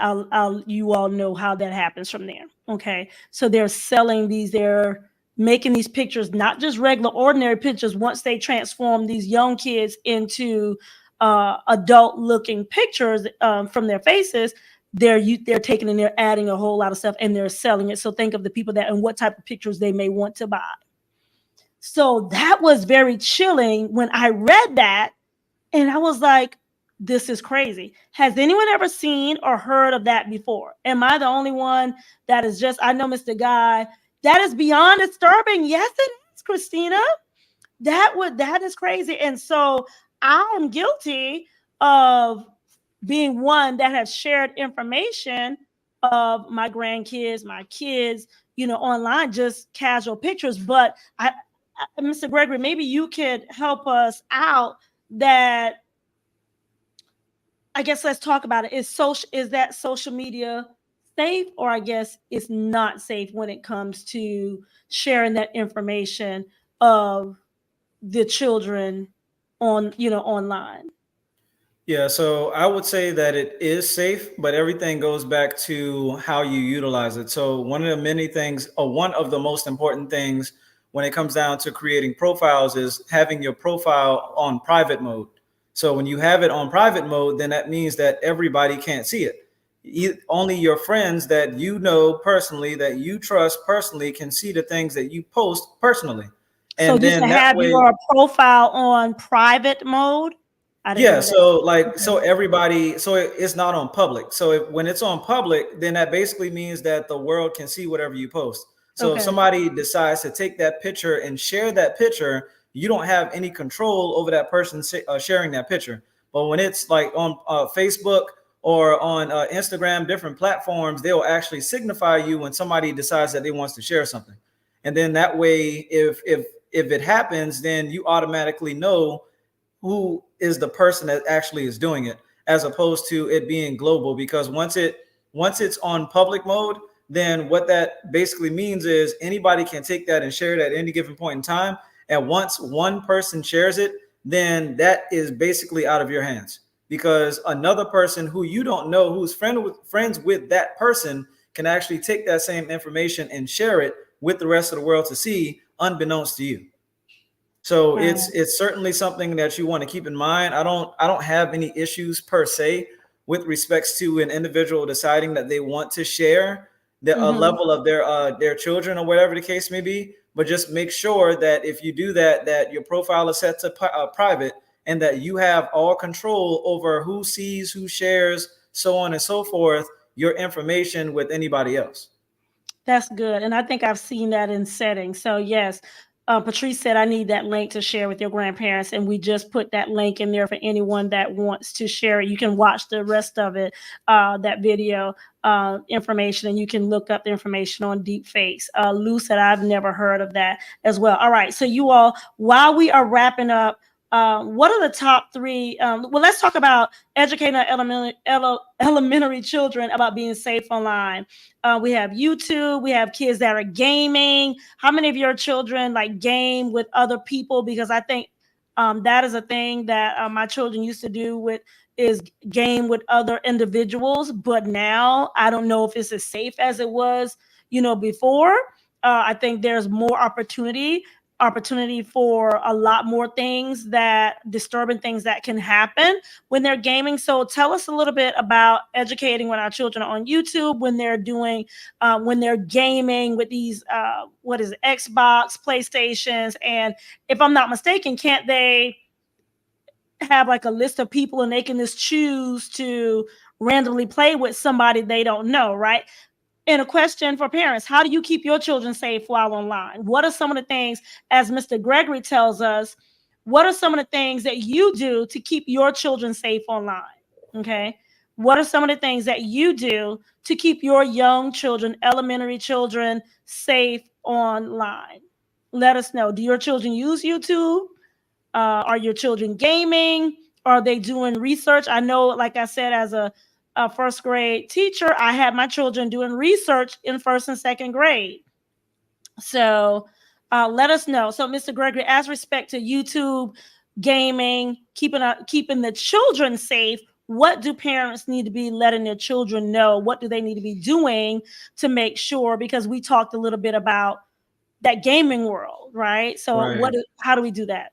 you all know how that happens from there. Okay, so they're selling these. They're making these pictures not just regular, ordinary pictures. Once they transform these young kids into adult-looking pictures from their faces, they're taking and they're adding a whole lot of stuff and they're selling it. So think of the people that and what type of pictures they may want to buy. So that was very chilling when I read that, and I was like, this is crazy. Has anyone ever seen or heard of that before? Am I the only one that is just, I know Mr. Guy, that is beyond disturbing. Yes, it is, Christina. That is crazy. And so I am guilty of being one that has shared information of my grandkids, my kids, online, just casual pictures. But Mr. Gregory, maybe you could help us out that. I guess let's talk about it. Is that social media safe, or I guess it's not safe when it comes to sharing that information of the children online? Yeah, so I would say that it is safe, but everything goes back to how you utilize it. So one of the many things, or one of the most important things when it comes down to creating profiles is having your profile on private mode. So when you have it on private mode, then that means that everybody can't see it. Only your friends that you know personally, that you trust personally, can see the things that you post personally. So And you then should that have way, your profile on private mode. I didn't yeah, know that. so like Okay. so everybody, so it's not on public. So when it's on public, then that basically means that the world can see whatever you post. So if Okay. somebody decides to take that picture and share that picture, you don't have any control over that person sharing that picture. But when it's like on Facebook or on Instagram, different platforms, they'll actually signify you when somebody decides that they wants to share something. And then that way, if it happens, then you automatically know who is the person that actually is doing it, as opposed to it being global. Because once it's on public mode, then what that basically means is anybody can take that and share it at any given point in time. And once one person shares it, then that is basically out of your hands, because another person who you don't know, who's friends with that person, can actually take that same information and share it with the rest of the world to see, unbeknownst to you. So Wow. it's certainly something that you want to keep in mind. I don't have any issues per se with respects to an individual deciding that they want to share a Mhm. level of their children or whatever the case may be. But just make sure that if you do that, that your profile is set to private, and that you have all control over who sees, who shares, so on and so forth, your information with anybody else. That's good. And I think I've seen that in settings. So, yes, Patrice said, I need that link to share with your grandparents. And we just put that link in there for anyone that wants to share it. You can watch the rest of it, that video information, and you can look up the information on deepfakes. Lou said, I've never heard of that as well. All right. So, you all, while we are wrapping up, what are the top three? Well, let's talk about educating our elementary children about being safe online. We have YouTube. We have kids that are gaming. How many of your children like game with other people? Because I think that is a thing that my children used to do with is game with other individuals. But now I don't know if it's as safe as it was, before. I think there's more opportunity for a lot more things, that disturbing things that can happen when they're gaming. So tell us a little bit about educating when our children are on YouTube, when they're doing, when they're gaming with these, what is it, Xbox, PlayStations. And if I'm not mistaken, can't they have like a list of people and they can just choose to randomly play with somebody they don't know, right? And a question for parents: how do you keep your children safe while online? What are some of the things, as Mr. Gregory tells us, what are some of the things that you do to keep your children safe online? Okay. What are some of the things that you do to keep your young children, elementary children, safe online? Let us know. Do your children use YouTube? Are your children gaming? Are they doing research? I know, like I said, as a first grade teacher, I had my children doing research in first and second grade. So let us know. So, Mr. Gregory, as respect to YouTube, gaming, keeping the children safe, what do parents need to be letting their children know? What do they need to be doing to make sure? Because we talked a little bit about that gaming world, right? So, Right. how do we do that?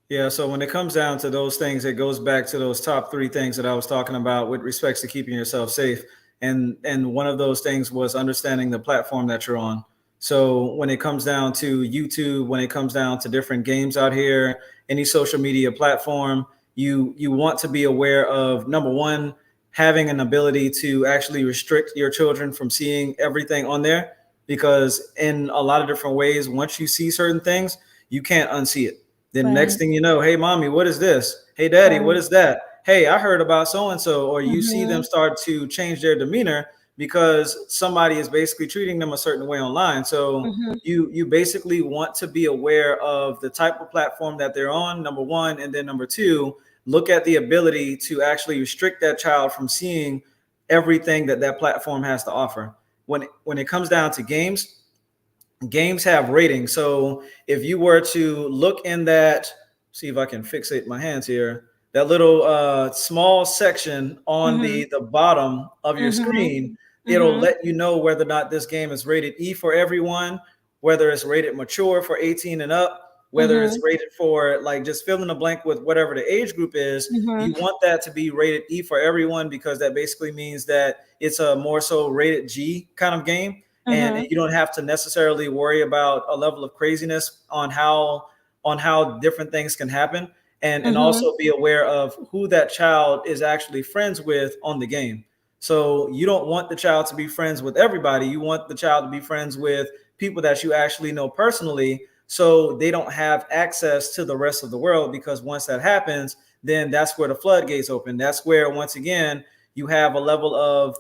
Yeah, so when it comes down to those things, it goes back to those top three things that I was talking about with respects to keeping yourself safe. And one of those things was understanding the platform that you're on. So when it comes down to YouTube, when it comes down to different games out here, any social media platform, you want to be aware of, number one, having an ability to actually restrict your children from seeing everything on there, because in a lot of different ways, once you see certain things, you can't unsee it. Then next Right. thing you know, hey mommy, what is this? Hey daddy, what Right. is that? Hey, I heard about so and so. Or you see them Mm-hmm. start to change their demeanor because somebody is basically treating them a certain way online. So Mm-hmm. you basically want to be aware of the type of platform that they're on, number one, and then number two, look at the ability to actually restrict that child from seeing everything that that platform has to offer. When it comes down to games have ratings. So if you were to look in that, see if I can fixate my hands here, that little small section on Mm-hmm. the bottom of your Mm-hmm. screen, it'll Mm-hmm. let you know whether or not this game is rated E for everyone, whether it's rated mature for 18 and up, whether Mm-hmm. it's rated for like just fill in the blank with whatever the age group is. You Mm-hmm. want that to be rated E for everyone, because that basically means that it's a more so rated G kind of game, and Mm-hmm. you don't have to necessarily worry about a level of craziness on how different things can happen, and Mm-hmm. also be aware of who that child is actually friends with on the game. So you don't want the child to be friends with everybody. You want the child to be friends with people that you actually know personally, so they don't have access to the rest of the world, because once that happens, then that's where the floodgates open. That's where, once again, you have a level of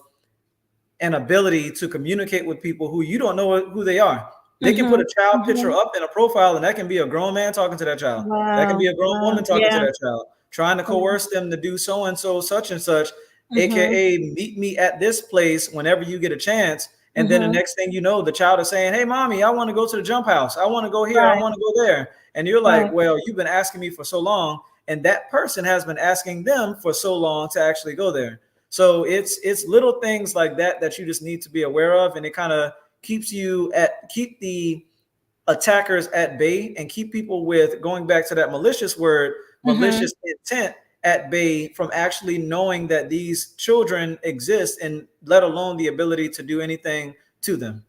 an ability to communicate with people who you don't know who they are. They can put Mm-hmm. a child picture Mm-hmm. up in a profile, and that can be a grown man talking to that child. That can Wow. be a grown Wow. woman talking to Yeah. that child, trying to Yeah. coerce them to do so and so, such and such, Mm-hmm. aka meet me at this place whenever you get a chance. And then the Mm-hmm. next thing you know, the child is saying, hey, mommy, I want to go to the jump house. I want to go here. I Right. want to go there. And you're like, Right. well, you've been asking me for so long. And that person has been asking them for so long to actually go there. So it's little things like that that you just need to be aware of, and it kind of keep the attackers at bay, and keep people with, going back to that malicious word, Mm-hmm. malicious intent, at bay from actually knowing that these children exist, and let alone the ability to do anything to them.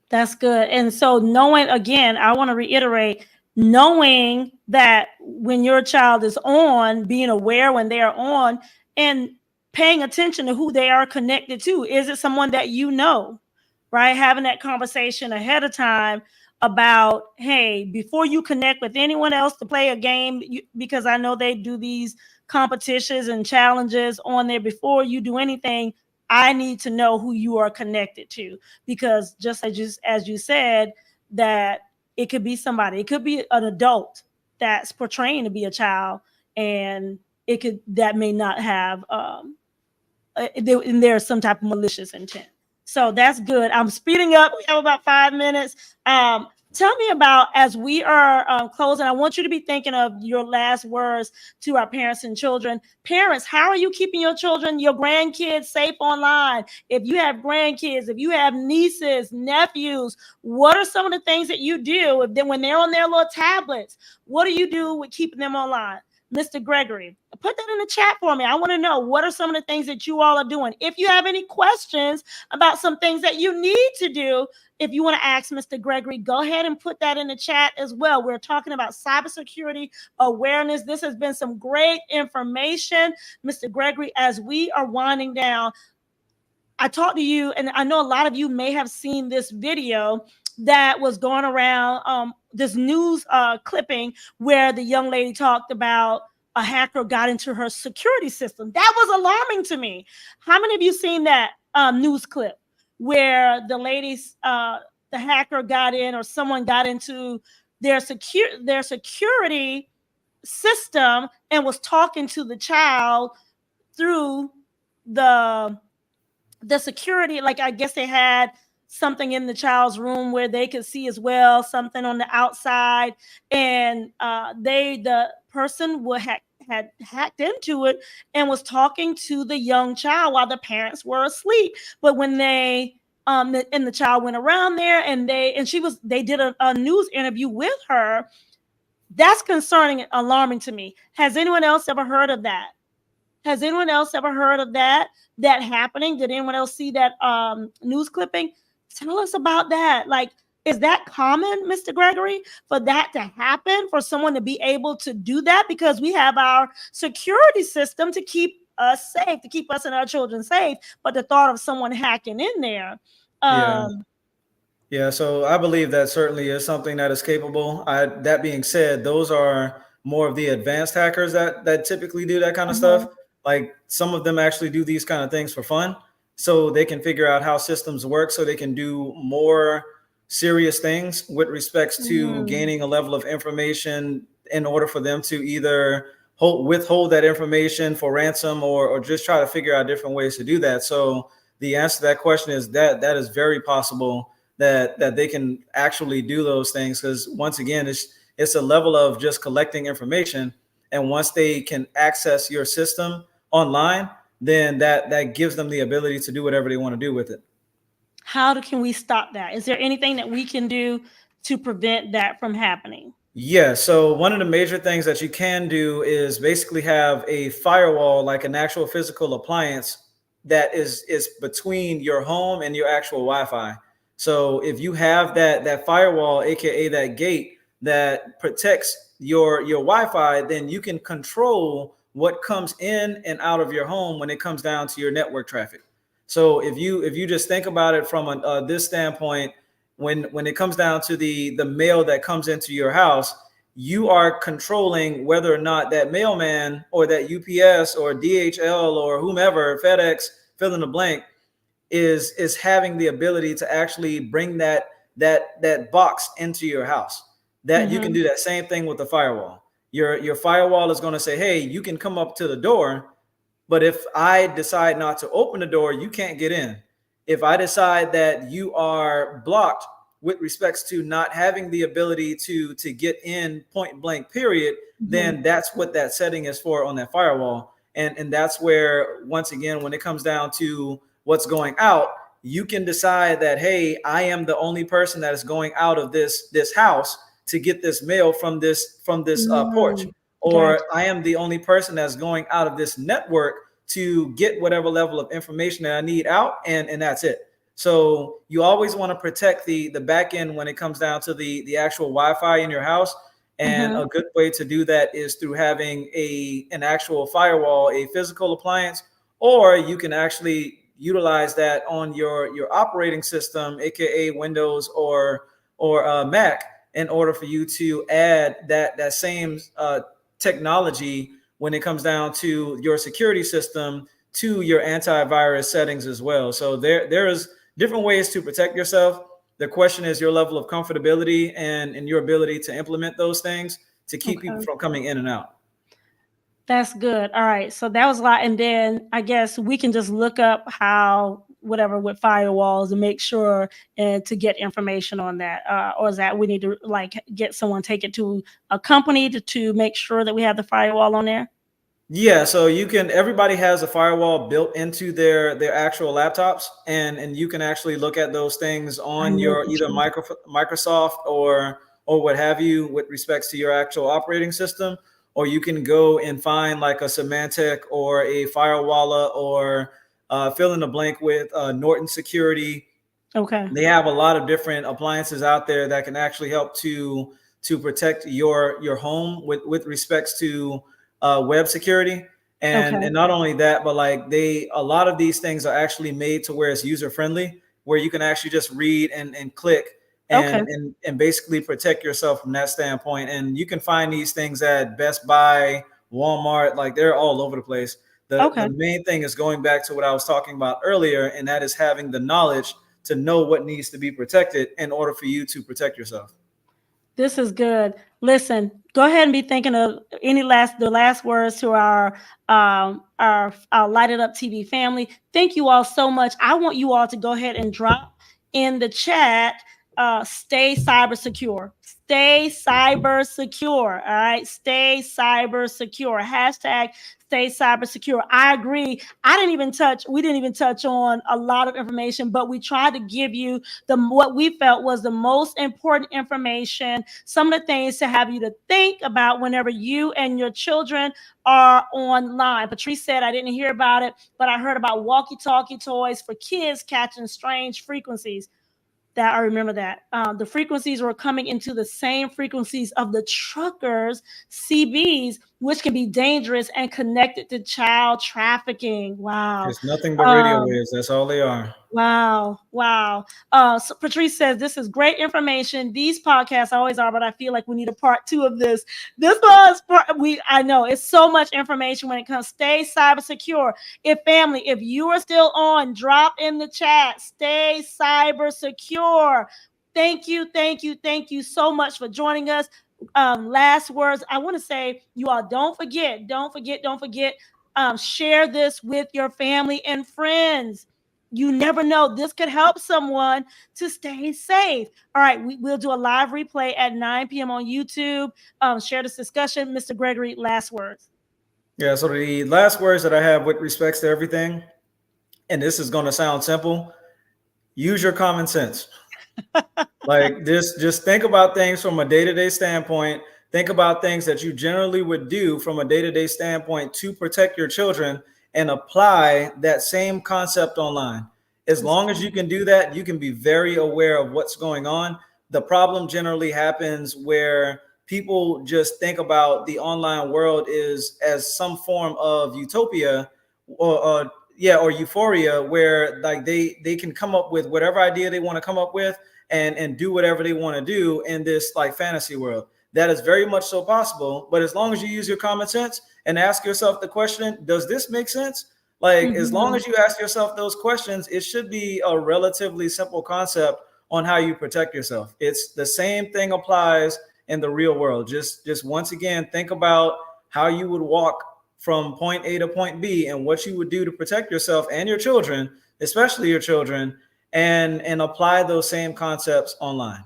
That's good. And so, knowing, again, I want to reiterate, knowing that when your child is on, being aware when they are on, and paying attention to who they are connected to. Is it someone that you know? right? Having that conversation ahead of time about, hey, before you connect with anyone else to play a game, because I know they do these competitions and challenges on there, before you do anything, I need to know who you are connected to, because just as you said, that it could be somebody, it could be an adult that's portraying to be a child, and it could, that may not have and there's some type of malicious intent. So that's good. I'm speeding up. We have about 5 minutes. Tell me about, as we are closing, I want you to be thinking of your last words to our parents and children. Parents, how are you keeping your children, your grandkids safe online? If you have grandkids, if you have nieces, nephews, what are some of the things that you do if when they're on their little tablets? What do you do with keeping them online? Mr. Gregory, put that in the chat for me. I want to know, what are some of the things that you all are doing? If you have any questions about some things that you need to do, if you want to ask Mr. Gregory, go ahead and put that in the chat as well. We're talking about cybersecurity awareness. This has been some great information, Mr. Gregory. As we are winding down, I talked to you, and I know a lot of you may have seen this video that was going around, this news clipping where the young lady talked about a hacker got into her security system. That was alarming to me. How many of you seen that news clip where the the hacker got in, or someone got into their security system and was talking to the child through the security? Like, I guess they had something in the child's room where they could see as well, something on the outside, and the person had hacked into it and was talking to the young child while the parents were asleep. But when they and the child went around there, and they did a news interview with her. That's concerning and alarming to me. Has anyone else ever heard of that? Has anyone else ever heard of that happening? Did anyone else see that news clipping? Tell us about that. Like, is that common, Mr. Gregory, for that to happen, for someone to be able to do that? Because we have our security system to keep us safe, to keep us and our children safe. But the thought of someone hacking in there, Yeah. um, Yeah, so I believe that certainly is something that is capable. That being said, those are more of the advanced hackers that typically do that kind of stuff. mhm, Like, some of them actually do these kind of things for fun, so they can figure out how systems work, so they can do more serious things with respects to mhm, gaining a level of information in order for them to either withhold that information for ransom, or just try to figure out different ways to do that. So the answer to that question is that is very possible that they can actually do those things, because once again, it's a level of just collecting information, and once they can access your system online, then that gives them the ability to do whatever they want to do with it. how can we stop that? Is there anything that we can do to prevent that from happening? Yeah, so one of the major things that you can do is basically have a firewall, like an actual physical appliance that is between your home and your actual Wi-Fi. So if you have that firewall, aka that gate that protects your Wi-Fi, then you can control what comes in and out of your home when it comes down to your network traffic. So if you just think about it from this standpoint, when it comes down to the mail that comes into your house, you are controlling whether or not that mailman or that UPS or DHL or whomever, FedEx, fill in the blank, is having the ability to actually bring that box into your house. That you can Mhm. do that same thing with the firewall. Your firewall is going to say, hey, you can come up to the door, but if I decide not to open the door, you can't get in. If I decide that you are blocked with respects to not having the ability to get in point blank period, Mhm. then that's what that setting is for on that firewall. And that's where, once again, when it comes down to what's going out, you can decide that, hey, I am the only person that is going out of this house to get this mail from this porch, Mm, or gotcha. I am the only person that's going out of this network to get whatever level of information that I need out, and that's it. So you always want to protect the back end when it comes down to the actual Wi-Fi in your house. And Mhm. a good way to do that is through having an actual firewall, a physical appliance, or you can actually utilize that on your operating system, aka Windows or Mac, in order for you to add that same technology when it comes down to your security system to your antivirus settings as well. So there is different ways to protect yourself. The question is your level of comfortability and your ability to implement those things to keep people from coming in and out. That's good. All right. So that was a lot. And then I guess we can just look up how, whatever, with firewalls and make sure and to get information on that. Or is that we need to like get someone, take it to a company to make sure that we have the firewall on there? Yeah, so everybody has a firewall built into their actual laptops, and you can actually look at those things I on know your for either sure. Microsoft or what have you with respects to your actual operating system, or you can go and find like a Symantec or a Firewalla or fill in the blank with Norton Security. Okay. They have a lot of different appliances out there that can actually help to protect your home with respects to web security. And not only that, but like a lot of these things are actually made to where it's user friendly, where you can actually just read and click Okay. and basically protect yourself from that standpoint. And you can find these things at Best Buy, Walmart, like they're all over the place. The main thing is going back to what I was talking about earlier, and that is having the knowledge to know what needs to be protected in order for you to protect yourself. This is good. Listen, go ahead and be thinking of the last words to our Lighted Up TV family. Thank you all so much. I want you all to go ahead and drop in the chat, stay cyber secure. Stay cyber secure. All right. Stay cyber secure. Hashtag stay cyber secure. I agree. We didn't even touch on a lot of information, but we tried to give you what we felt was the most important information, some of the things to have you to think about whenever you and your children are online. Patrice said, I didn't hear about it, but I heard about walkie-talkie toys for kids catching strange frequencies. That I remember that the frequencies were coming into the same frequencies of the truckers, CBs, which can be dangerous and connected to child trafficking. Wow. It's nothing but radio waves. That's all they are. Wow. Wow. So Patrice says, this is great information. These podcasts always are, but I feel like we need a part 2 of this. This was I know it's so much information when it comes. Stay cyber secure. If you are still on, drop in the chat. Stay cyber secure. Thank you. Thank you. Thank you so much for joining us. Last words. I want to say, you all don't forget, share this with your family and friends. You never know. This could help someone to stay safe. All right. We'll do a live replay at 9 p.m. on YouTube. Share this discussion. Mr. Gregory, last words. Yeah. So the last words that I have with respects to everything, and this is going to sound simple, use your common sense. Like this, just think about things from a day-to-day standpoint. Think about things that you generally would do from a day-to-day standpoint to protect your children and apply that same concept online. As long as you can do that, you can be very aware of what's going on. The problem generally happens where people just think about the online world as some form of utopia or euphoria, where like they can come up with whatever idea they want to come up with and do whatever they want to do in this like fantasy world. That is very much so possible. But as long as you use your common sense and ask yourself the question, does this make sense? Like, as long as you ask yourself those questions, it should be a relatively simple concept on how you protect yourself. It's the same thing applies in the real world. Just once again, think about how you would walk from point A to point B and what you would do to protect yourself and your children, especially your children, and apply those same concepts online.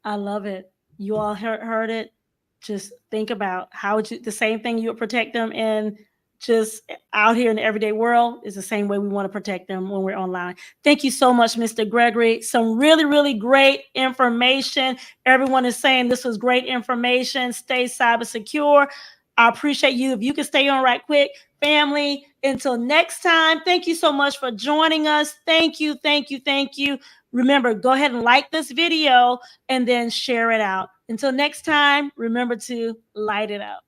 I love it. You all heard it. Just think about how would you, the same thing you would protect them in just out here in the everyday world is the same way we want to protect them when we're online. Thank you so much, Mr. Gregory. Some really, really great information. Everyone is saying this was great information. Stay cyber secure. I appreciate you. If you can stay on right quick, family, until next time, thank you so much for joining us. Thank you, thank you, thank you. Remember, go ahead and like this video and then share it out. Until next time, remember to light it up.